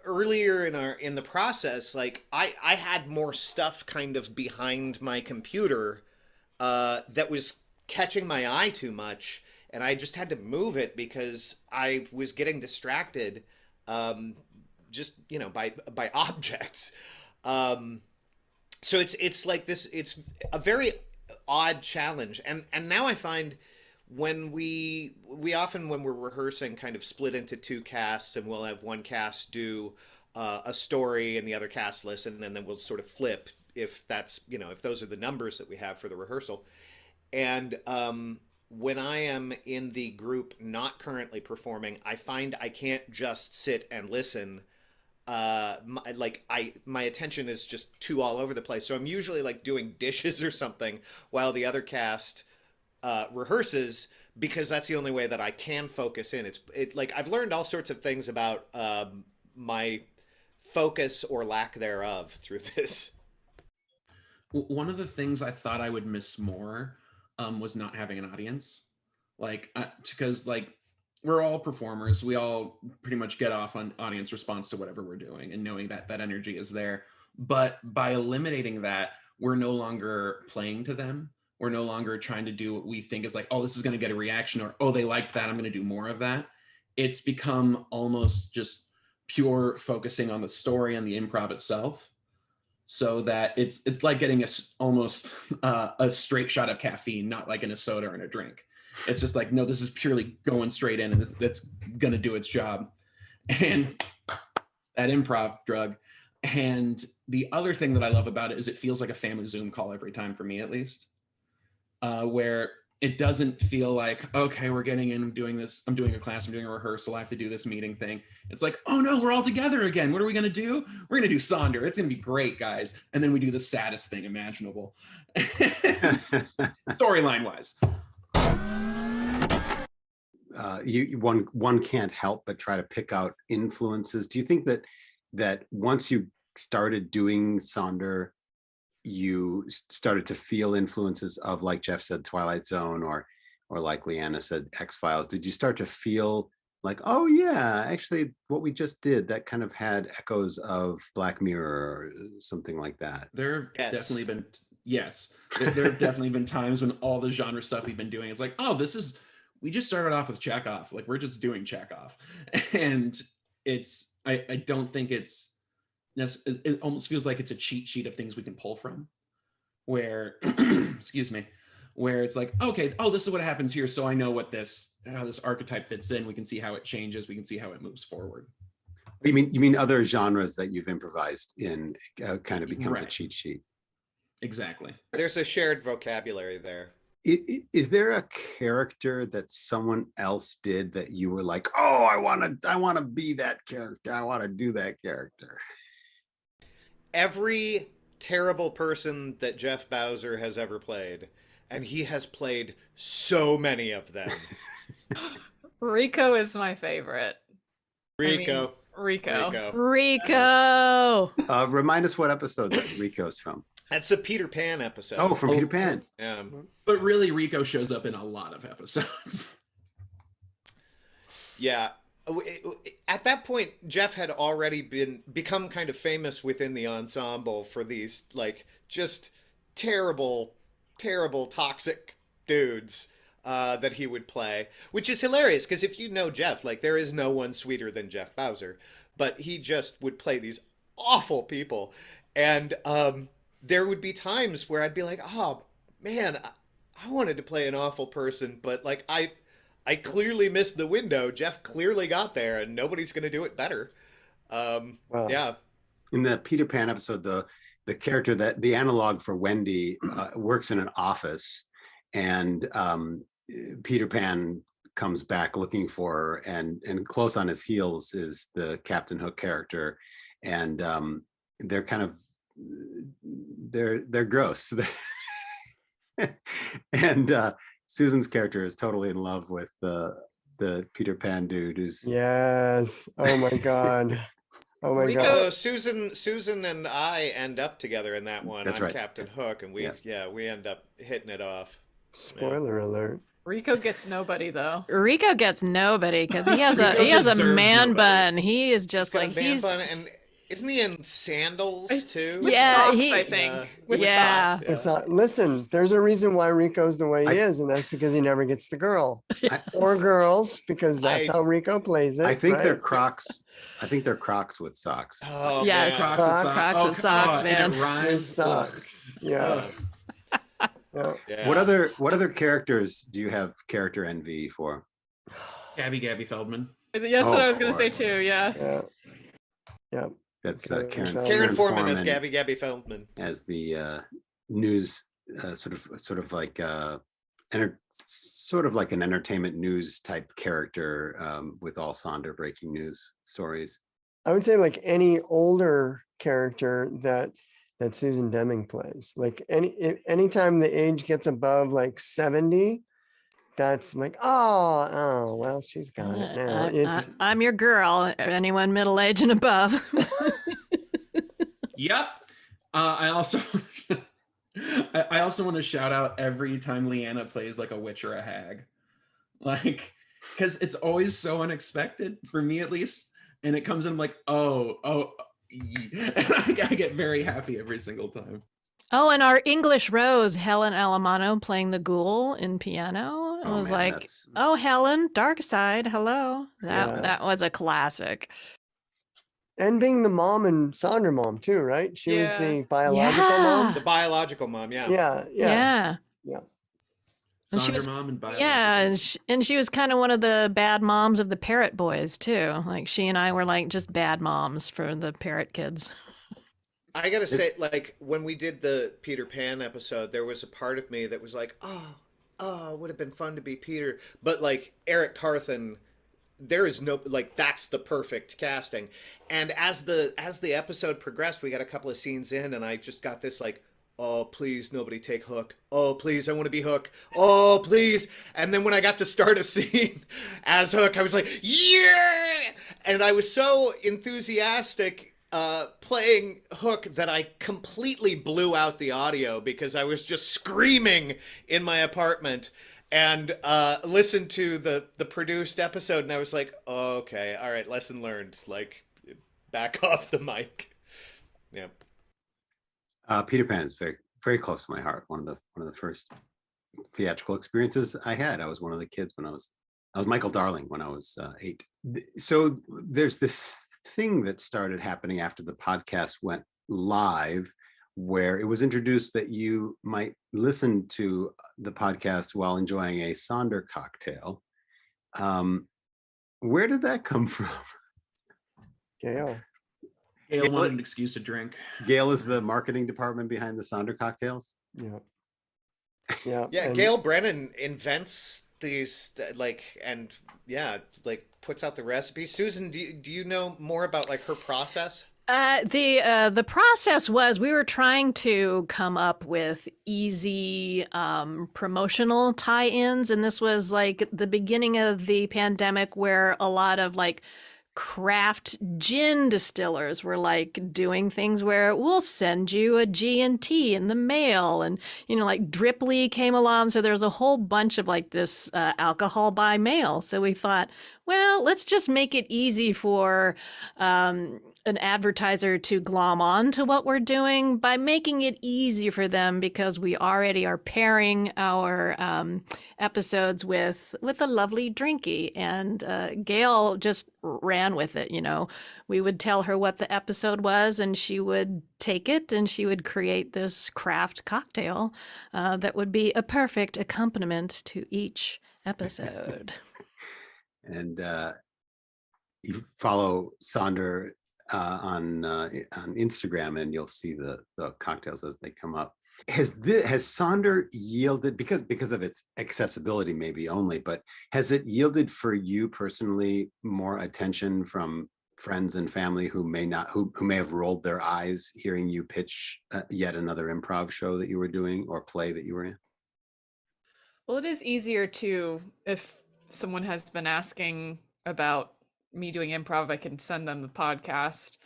earlier in the process, like I had more stuff kind of behind my computer that was catching my eye too much, and I just had to move it because I was getting distracted, just, you know, by objects. So it's like this. It's a very odd challenge, and now I find when we often, when we're rehearsing, kind of split into 2 casts, and we'll have one cast do a story and the other cast listen, and then we'll sort of flip if that's, you know, if those are the numbers that we have for the rehearsal. And when I am in the group not currently performing, I find I can't just sit and listen. My attention is just too all over the place. So I'm usually like doing dishes or something while the other cast rehearses, because that's the only way that I can focus in. It like I've learned all sorts of things about my focus or lack thereof through this. One of the things I thought I would miss more was not having an audience, like because like we're all performers, we all pretty much get off on audience response to whatever we're doing, and knowing that that energy is there. But by eliminating that, we're no longer playing to them. We're no longer trying to do what we think is like, oh, this is going to get a reaction, or, oh, they liked that, I'm going to do more of that. It's become almost just pure focusing on the story and the improv itself, so that it's like getting almost a straight shot of caffeine, not like in a soda or in a drink. It's just like, no, this is purely going straight in, and that's going to do its job. And that improv drug. And the other thing that I love about it is it feels like a family Zoom call every time, for me at least. Where it doesn't feel like, okay, we're getting in, I'm doing this, I'm doing a class, I'm doing a rehearsal, I have to do this meeting thing. It's like, oh no, we're all together again. What are we going to do? We're going to do Sonder. It's going to be great, guys. And then we do the saddest thing imaginable. Storyline wise. One can't help but try to pick out influences. Do you think that that once you started doing Sonder, you started to feel influences of, like Jeff said, Twilight Zone, or like Leanna said, X-Files? Did you start to feel like, oh yeah, actually what we just did, that kind of had echoes of Black Mirror or something like that? There have Yes. definitely been, yes, there have definitely been times when all the genre stuff we've been doing, it's like, oh, we just started off with Chekhov. Like, we're just doing Chekhov. And I don't think it almost feels like it's a cheat sheet of things we can pull from, where, excuse me, where it's like, okay, oh, this is what happens here. So I know how this archetype fits in. We can see how it changes. We can see how it moves forward. You mean other genres that you've improvised in kind of becomes a Right. cheat sheet? Exactly. There's a shared vocabulary there. Is there a character that someone else did that you were like, oh, I want to be that character, I want to do that character? Every terrible person that Jeff Bowser has ever played, and he has played so many of them. Rico is my favorite. Rico. Rico. Rico. Remind us what episode that Rico's from. That's the Peter Pan episode. Oh, from Peter Pan. Yeah. But really, Rico shows up in a lot of episodes. Yeah. At that point, Jeff had already become kind of famous within the ensemble for these, like, just terrible, terrible, toxic dudes that he would play, which is hilarious because if you know Jeff, like, there is no one sweeter than Jeff Bowser, but he just would play these awful people. And there would be times where I'd be like, oh, man, I wanted to play an awful person, but, like, I clearly missed the window. Jeff clearly got there, and nobody's going to do it better. Wow. Yeah. In the Peter Pan episode, the character, that the analog for Wendy works in an office, and Peter Pan comes back looking for her, and close on his heels is the Captain Hook character, and they're kind of they're gross. And Susan's character is totally in love with the Peter Pan dude who's Yes. Oh my God. Oh my Rico- God. Although Susan and I end up together in that one. That's I'm right. Captain Hook, and we Yeah. we end up hitting it off. Spoiler alert. Rico gets nobody though. Rico gets nobody because he has Rico a deserves man nobody. bun. He is just He's got like a man he's bun, and isn't he in sandals too? With Yeah, socks, he- I think. Yeah. With Yeah. socks. It's not, listen, there's a reason why Rico's the way he I- is, and that's because he never gets the girl or girls, because that's I- how Rico plays it. I think right? they're Crocs. I think they're Crocs with socks. Oh, Yes. man. Crocs with socks, and man. it With rhymes. Ugh. socks. Yeah. Yeah. Yeah. What other characters do you have character envy for? Gabby Feldman. That's Oh, what I of was gonna say course. too. Yeah. Yeah. Yeah. That's Karen Karen, Feldman. Karen Foreman as Foreman Gabby Feldman. as the news sort of like sort of like an entertainment news type character with all Sonder breaking news stories. I would say like any older character that Susan Deming plays, like anytime the age gets above like 70, that's like, oh, well, she's got it now. It's I'm your girl. Anyone middle age and above. Yep. I also I also want to shout out every time Leanna plays like a witch or a hag, like, because it's always so unexpected for me at least, and it comes in like and I get very happy every single time. Oh, and our English Rose, Helen Alamano, playing the ghoul in piano. I Oh, was man, like, that's- oh, Helen, Dark Side, hello. Yes. That was a classic. and being the mom and Sonder mom too, right? She was Yeah. the biological Yeah. mom. The biological mom, yeah. Yeah. Yeah. And she Sonder was- mom and biological. Yeah, and she was kind of one of the bad moms of the Parrot Boys too. Like she and I were like just bad moms for the Parrot kids. I gotta say, like, when we did the Peter Pan episode, there was a part of me that was like, oh, it would have been fun to be Peter. But, like, Eric Carthen, there is no, like, that's the perfect casting. And as the episode progressed, we got a couple of scenes in, and I just got this, like, oh, please, nobody take Hook. Oh, please, I want to be Hook. Oh, please. And then when I got to start a scene as Hook, I was like, yeah! And I was so enthusiastic playing Hook that I completely blew out the audio because I was just screaming in my apartment, and listened to the produced episode, and I was like, oh, okay, all right, lesson learned. Like, back off the mic. Yeah. Peter Pan is very, very close to my heart. One of the first theatrical experiences I had. I was one of the kids when I was Michael Darling when I was 8. So there's this thing that started happening after the podcast went live, where it was introduced that you might listen to the podcast while enjoying a Sonder cocktail. Where did that come from? Gail. Gail wanted an excuse to drink. Gail is the marketing department behind the Sonder cocktails. Yeah. Yeah. Yeah, and- Gail Brennan invents these, like, and yeah, like puts out the recipes. Susan, do you know more about like her process? The process was we were trying to come up with easy promotional tie-ins, and this was like the beginning of the pandemic where a lot of like craft gin distillers were like doing things where we'll send you a G&T in the mail, and like Dripply came along, so there's a whole bunch of like this alcohol by mail. So we thought, well, let's just make it easy for an advertiser to glom on to what we're doing by making it easy for them, because we already are pairing our episodes with a lovely drinky. And Gail just ran with it. We would tell her what the episode was, and she would take it and she would create this craft cocktail that would be a perfect accompaniment to each episode. And you follow Sonder on Instagram, and you'll see the cocktails as they come up. Has Sonder yielded, because of its accessibility maybe only, but has it yielded for you personally more attention from friends and family who may have rolled their eyes hearing you pitch yet another improv show that you were doing or play that you were in? Well, it is easier to, if someone has been asking about me doing improv, I can send them the podcast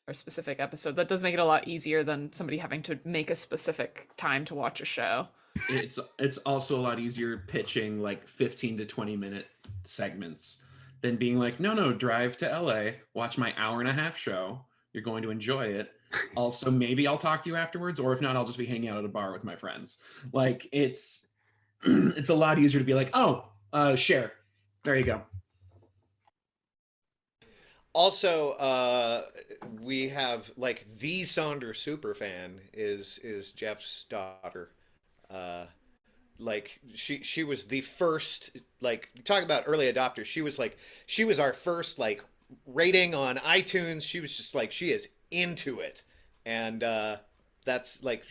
or a specific episode. That does make it a lot easier than somebody having to make a specific time to watch a show. It's also a lot easier pitching like 15 to 20 minute segments than being like, no, drive to LA, watch my hour-and-a-half show. You're going to enjoy it. Also, maybe I'll talk to you afterwards, or if not, I'll just be hanging out at a bar with my friends. Like, it's a lot easier to be like, share. There you go. Also, we have like the Sonder superfan is Jeff's daughter. Like she was the first, like, talk about early adopters. She was our first like rating on iTunes. She was just like, she is into it, and that's like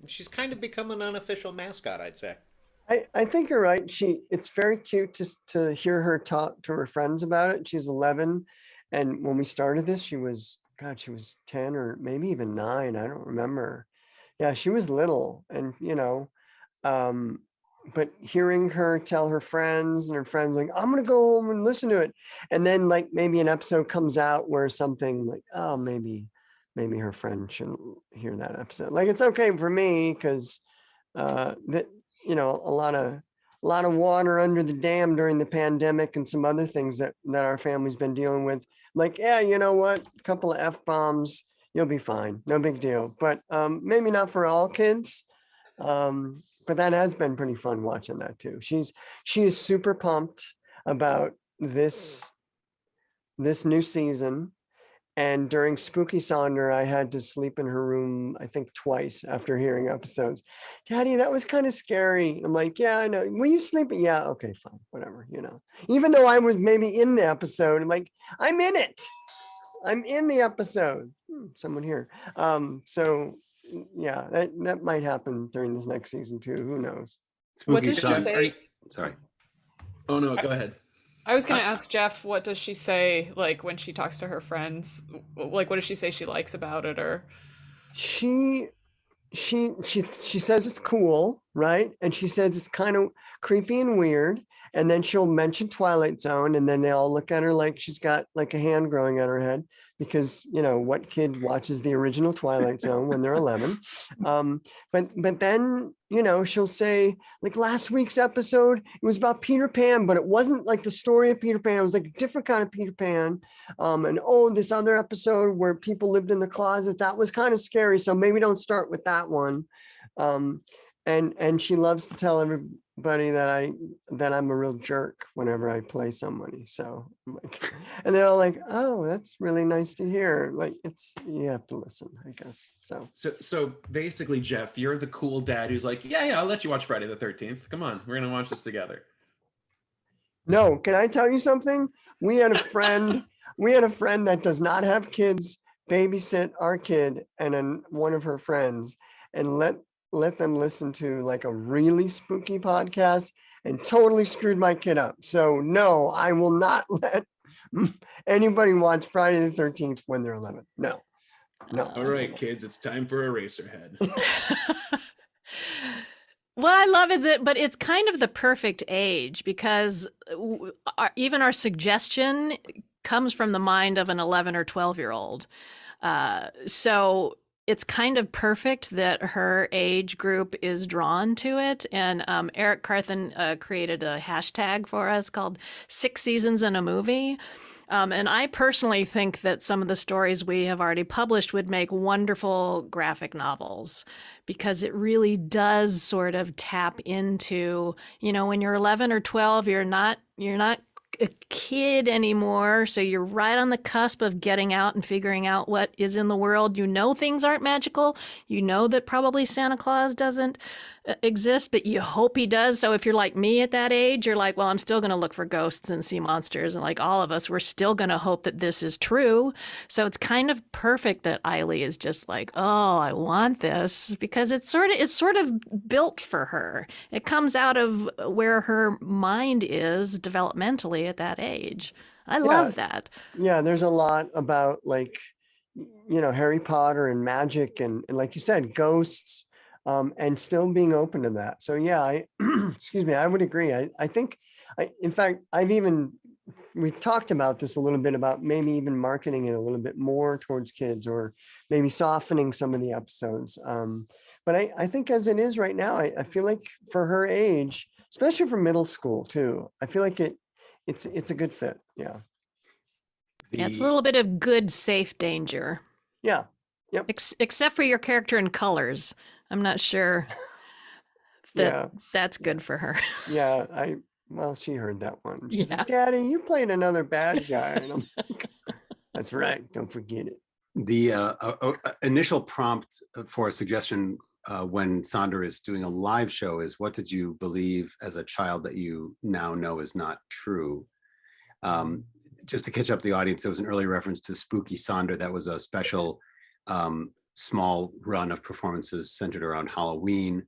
she's kind of become an unofficial mascot, I'd say. I think you're right. It's very cute to hear her talk to her friends about it. She's 11. And when we started this, she was 10 or maybe even 9. I don't remember. Yeah, she was little. And, but hearing her tell her friends and her friends like, I'm going to go home and listen to it. And then like maybe an episode comes out where something like, oh, maybe her friend shouldn't hear that episode. Like, it's okay for me because a lot of water under the dam during the pandemic and some other things that our family's been dealing with. Like, yeah, you know what? A couple of F-bombs, you'll be fine. No big deal. But maybe not for all kids. But that has been pretty fun watching that too. She is super pumped about this new season. And during Spooky Sonder, I had to sleep in her room, I think twice after hearing episodes. Daddy, that was kind of scary. I'm like, yeah, I know. Will you sleep? Yeah, okay, fine, whatever, Even though I was maybe in the episode, I'm like, I'm in it. I'm in the episode. Someone here. So yeah, that might happen during this next season too. Who knows? What does she say? Sorry. Oh no, go ahead. I was going to ask Jeff, what does she say, like, when she talks to her friends? Like, what does she say she likes about it, or? She says it's cool, right? And she says it's kind of creepy and weird. and then she'll mention Twilight Zone, and then they all look at her like she's got like a hand growing on her head, because what kid watches the original Twilight Zone when they're 11? But then she'll say, like, last week's episode, it was about Peter Pan, but it wasn't like the story of Peter Pan. It was like a different kind of Peter Pan. And this other episode where people lived in the closet, that was kind of scary, so maybe don't start with that one. And she loves to tell everybody that I'm a real jerk whenever I play somebody. So I'm like, and they're all like, "Oh, that's really nice to hear." Like, you have to listen, I guess. So basically, Jeff, you're the cool dad who's like, yeah, I'll let you watch Friday the 13th. Come on, we're gonna watch this together. No, can I tell you something? We had a friend that does not have kids babysit our kid and then one of her friends, and let them listen to like a really spooky podcast, and totally screwed my kid up. So no, I will not let anybody watch Friday the 13th when they're 11. No. All right, kids, it's time for Eraserhead. What I love is but it's kind of the perfect age, because even our suggestion comes from the mind of an 11 or 12-year-old. So it's kind of perfect that her age group is drawn to it. And Eric Carthen created a hashtag for us called 6 Seasons in a Movie. And I personally think that some of the stories we have already published would make wonderful graphic novels, because it really does sort of tap into, when you're 11 or 12, you're not a kid anymore. So you're right on the cusp of getting out and figuring out what is in the world. Things aren't magical. That probably Santa Claus doesn't exist, but you hope he does. So if you're like me at that age, you're like, well, I'm still going to look for ghosts and see monsters. And like all of us, we're still going to hope that this is true. So it's kind of perfect that Eiley is just like, oh, I want this, because it's sort of built for her. It comes out of where her mind is developmentally at that age. I love that. Yeah, there's a lot about like, Harry Potter and magic and like you said, ghosts, and still being open to that. So yeah, I excuse me, I would agree. I think in fact, we've talked about this a little bit, about maybe even marketing it a little bit more towards kids, or maybe softening some of the episodes. But I think as it is right now, I feel like for her age, especially for middle school too, I feel like it's a good fit. Yeah. It's a little bit of good, safe danger. Yeah. Yep. Except for your character in Colors. I'm not sure that that's good for her. Yeah. Well, she heard that one. She's like, Yeah. "Daddy, you played another bad guy." And I'm like, "That's right. Don't forget it." The initial prompt for a suggestion when Sonder is doing a live show is, what did you believe as a child that you now know is not true? Just to catch up the audience, there was an early reference to Spooky Sonder. That was a special small run of performances centered around Halloween.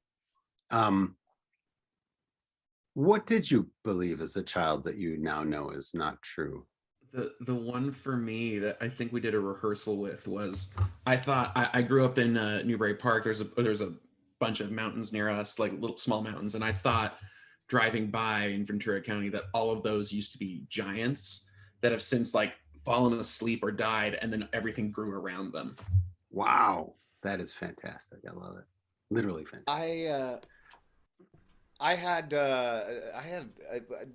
What did you believe as a child that you now know is not true? The one for me that I think we did a rehearsal with was, I thought, I grew up in Newbury Park. There's a bunch of mountains near us, like little small mountains, and I thought driving by in Ventura County that all of those used to be giants that have since like fallen asleep or died, and then everything grew around them. Wow, that is fantastic. I love it. Literally fantastic.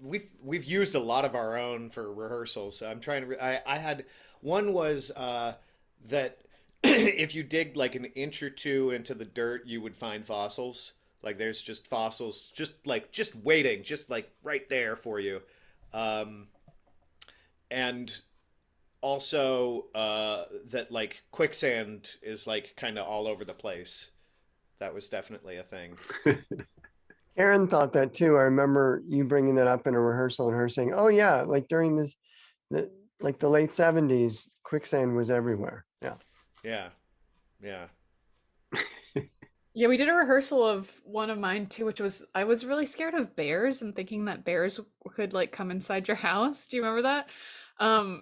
We've used a lot of our own for rehearsals. So I'm trying to. I had one was that if you dig like an inch or two into the dirt, you would find fossils. Like there's just fossils, just waiting, just like right there for you. And also that like quicksand is like kind of all over the place. That was definitely a thing. Karen thought that too. I remember you bringing that up in a rehearsal and her saying, "Oh yeah, like during the late 70s, quicksand was everywhere." Yeah. Yeah. Yeah. Yeah, we did a rehearsal of one of mine too, which was, I was really scared of bears and thinking that bears could like come inside your house. Do you remember that?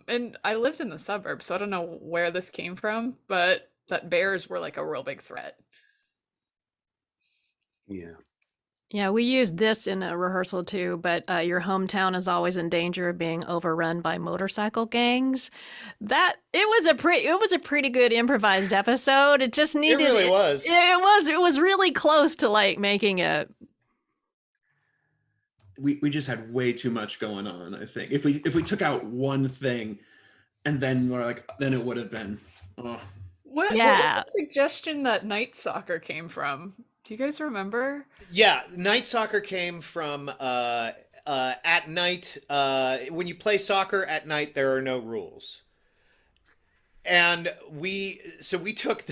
And I lived in the suburbs, so I don't know where this came from, but that bears were like a real big threat. Yeah. Yeah, we used this in a rehearsal too, but your hometown is always in danger of being overrun by motorcycle gangs. That it was a pretty good improvised episode. It just needed It really was. it was really close to like making a We just had way too much going on. I think if we took out one thing, and then we're like, then it would have been. Oh. What Yeah. was the suggestion that night soccer came from? Do you guys remember? Yeah, night soccer came from at night. When you play soccer at night, there are no rules, and we took.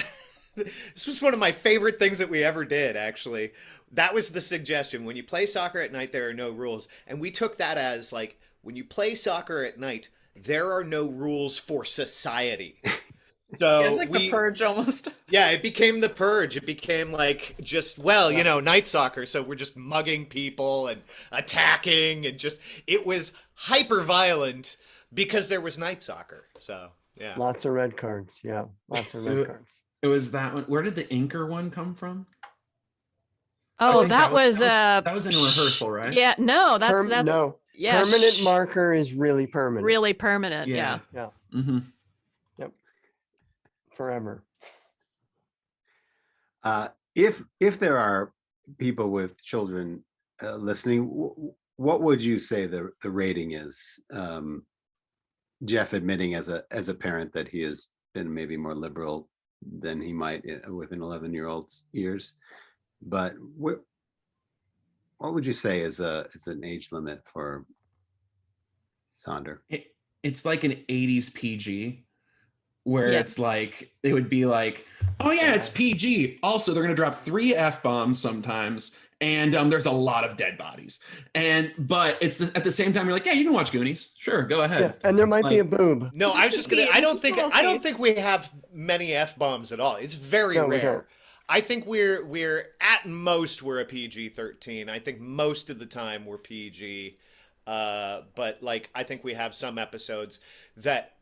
This was one of my favorite things that we ever did. Actually, that was the suggestion. When you play soccer at night, there are no rules, and we took that as like when you play soccer at night, there are no rules for society. So It's like the purge almost. yeah, it became the purge. It became like just, well, you know, night soccer. So we're just mugging people and attacking and just, it was hyper violent because there was night soccer. So yeah. Lots of red cards. Yeah, lots of red cards. It was that one. Where did the Inker one come from? Oh, think that was that was in rehearsal, right? Yeah, no, that's no. yeah, Permanent marker is really permanent. really permanent. Yeah. Yeah. Mm-hmm. Yep. Forever. If there are people with children listening, what would you say the rating is? Jeff admitting as a parent that he has been maybe more liberal than he might with an 11-year-old's ears, but what would you say is an age limit for Sonder? It's like an 80s PG, where Yeah. it's like they would be like, oh yeah, it's PG. Also, they're gonna drop 3 F-bombs sometimes, and there's a lot of dead bodies. But it's at the same time, you're like, yeah, you can watch Goonies. Sure, go ahead. Yeah, and there might be a boob. No, This I is was just the gonna. tea. I This don't is the think we have many f bombs at all. It's very No, we rare. don't. I think we're at most we're a PG-13. I think most of the time we're PG. But like I think we have some episodes that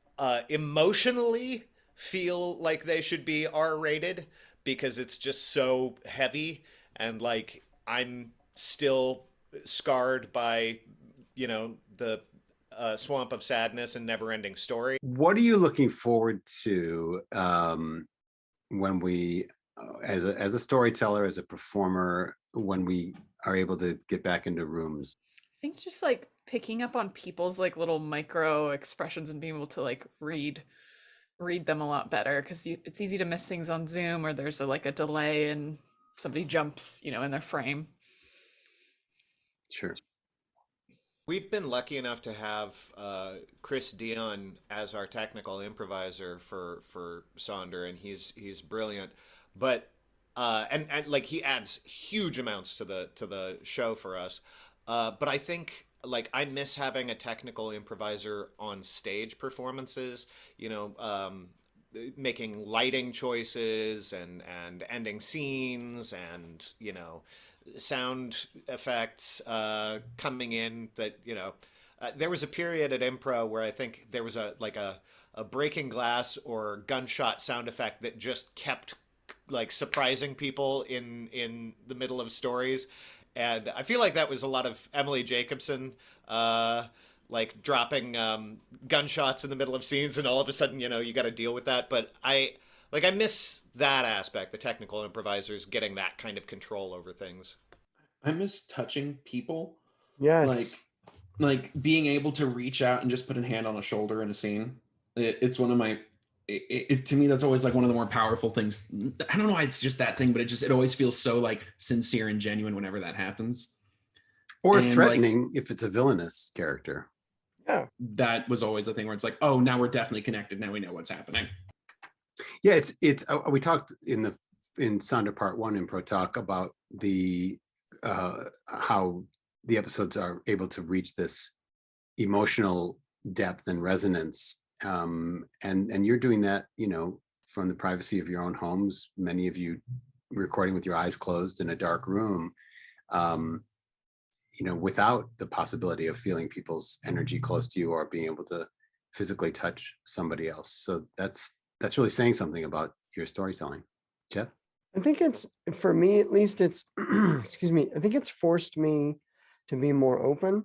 emotionally feel like they should be R-rated because it's just so heavy, and like I'm still scarred by, you know, the Swamp of Sadness and Never Ending Story. What are you looking forward to when we, as a storyteller, as a performer, when we are able to get back into rooms? I think just like picking up on people's like little micro expressions and being able to like read them a lot better, because it's easy to miss things on Zoom, or there's like a delay and somebody jumps, you know, in their frame. Sure. We've been lucky enough to have Chris Dion as our technical improviser for Sonder, and he's brilliant. But and like he adds huge amounts to the show for us. But I think like I miss having a technical improviser on stage performances. You know, making lighting choices and ending scenes, and you know, sound effects coming in that, you know, there was a period at Impro where I think there was a breaking glass or gunshot sound effect that just kept like surprising people in the middle of stories, and I feel like that was a lot of Emily Jacobson like dropping gunshots in the middle of scenes, and all of a sudden, you know, you got to deal with that. But I miss that aspect, the technical improvisers getting that kind of control over things. I miss touching people. Yes. Like being able to reach out and just put a hand on a shoulder in a scene. It's one of my, to me, that's always like one of the more powerful things. I don't know why it's just that thing, but it always feels so like sincere and genuine whenever that happens. Or And, threatening, like, if it's a villainous character. Yeah. That was always a thing where it's like, oh, now we're definitely connected. Now we know what's happening. Yeah, it's we talked in Sonder Part 1 Impro Talk about the how the episodes are able to reach this emotional depth and resonance, and you're doing that, you know, from the privacy of your own homes, many of you recording with your eyes closed in a dark room, you know, without the possibility of feeling people's energy close to you or being able to physically touch somebody else. So that's really saying something about your storytelling. Jeff? I think it's, for me at least, it's, excuse me, I think it's forced me to be more open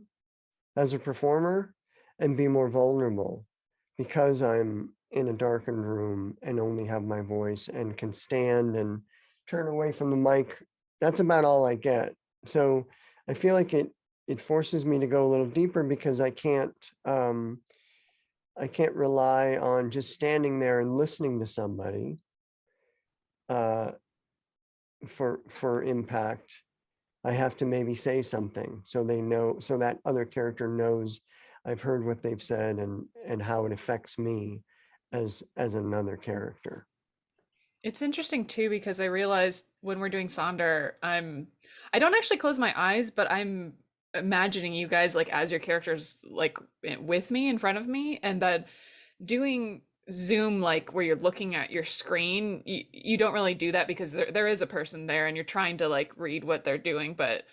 as a performer and be more vulnerable because I'm in a darkened room and only have my voice and can stand and turn away from the mic. That's about all I get. So I feel like it forces me to go a little deeper because I can't rely on just standing there and listening to somebody for impact. I have to maybe say something so they know, so that other character knows I've heard what they've said and how it affects me as another character. It's interesting too because I realized when we're doing Sonder, I don't actually close my eyes, but I'm imagining you guys like as your characters like with me in front of me, and that doing Zoom like where you're looking at your screen, you don't really do that because there is a person there and you're trying to like read what they're doing, but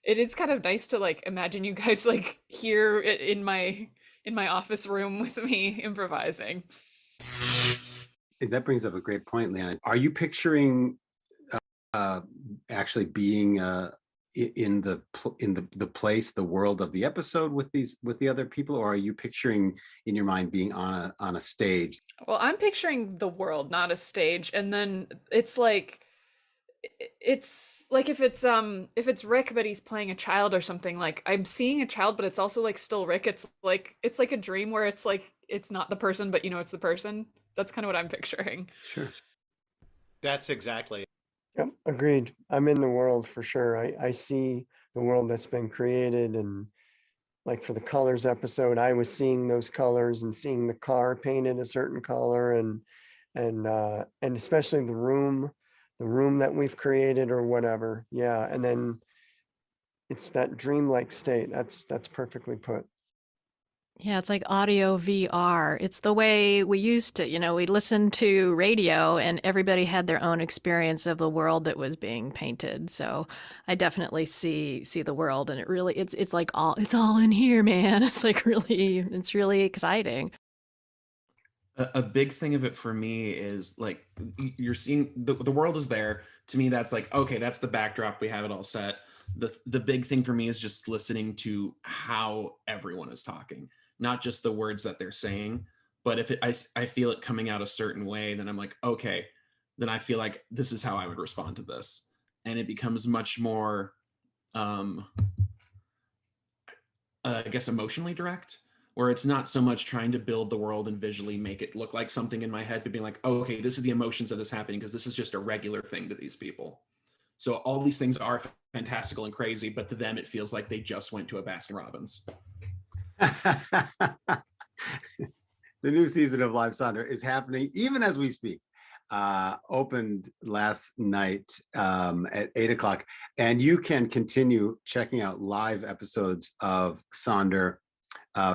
it is kind of nice to like imagine you guys like here in my office room with me improvising. That brings up a great point, Leanna. Are you picturing actually being in the place, the world of the episode with the other people, or are you picturing in your mind being on a stage? Well, I'm picturing the world, not a stage, and then it's like if it's Rick but he's playing a child or something, like I'm seeing a child but it's also like still Rick. It's like a dream where it's like it's not the person but you know it's the person. That's kind of what I'm picturing. Sure. That's exactly. Yep, agreed. I'm in the world for sure. I see the world that's been created, and like for the colors episode, I was seeing those colors and seeing the car painted a certain color and especially the room that we've created or whatever. Yeah. And then it's that dreamlike state. That's perfectly put. Yeah, it's like audio VR. It's the way we used to, we listened to radio and everybody had their own experience of the world that was being painted. So I definitely see the world, and it's like it's all in here, man. It's like it's really exciting. A big thing of it for me is like you're seeing the world is there. To me, that's like, okay, that's the backdrop. We have it all set. The big thing for me is just listening to how everyone is talking, not just the words that they're saying. But if I feel it coming out a certain way, then I'm like, okay, then I feel like this is how I would respond to this. And it becomes much more, I guess, emotionally direct, where it's not so much trying to build the world and visually make it look like something in my head, but being like, oh, okay, this is the emotions of this happening because this is just a regular thing to these people. So all these things are fantastical and crazy, but to them, it feels like they just went to a Baskin Robbins. The new season of Live Sonder is happening even as we speak. Opened last night at 8:00, and you can continue checking out live episodes of Sonder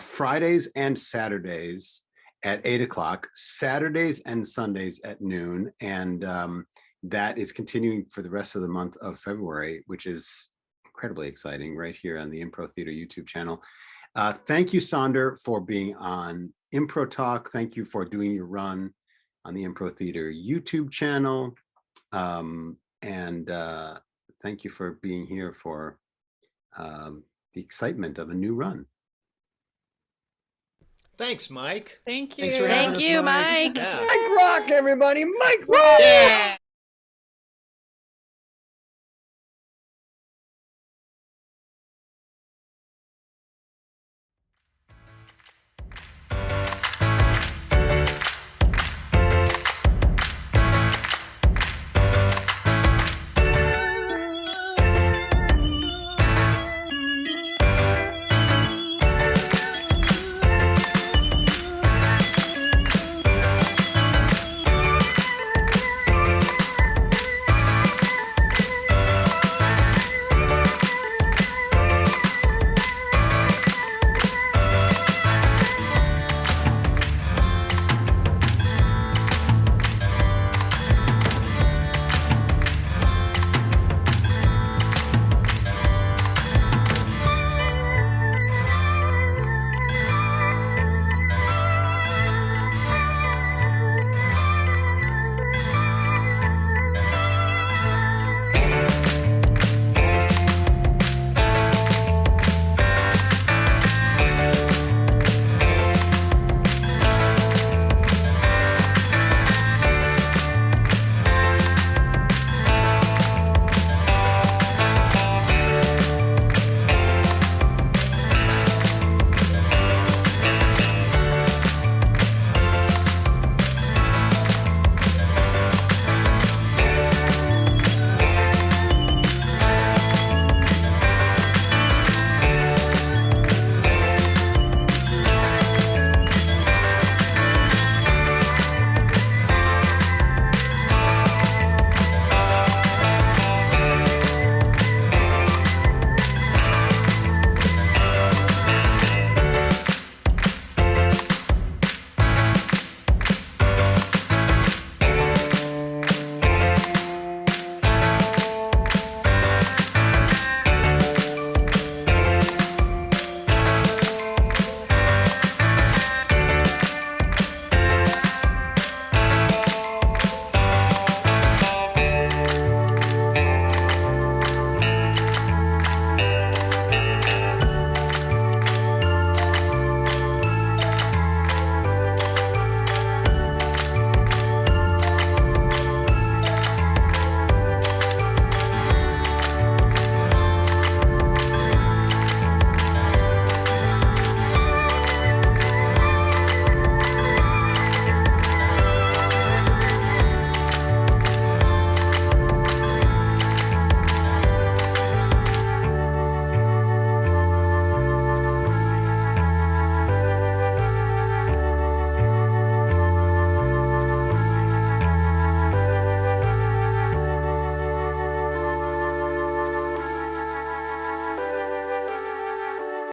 Fridays and Saturdays at 8:00, Saturdays and Sundays at noon, and that is continuing for the rest of the month of February, which is incredibly exciting, right here on the Impro Theater YouTube channel. Thank you, Sonder, for being on Impro Talk. Thank you for doing your run on the Impro Theater YouTube channel. And thank you for being here for the excitement of a new run. Thanks, Mike. Thank you. Thanks for having Thank us, you, Mike. Mike. Yeah. Mike Rock, everybody. Mike Rock. Yeah.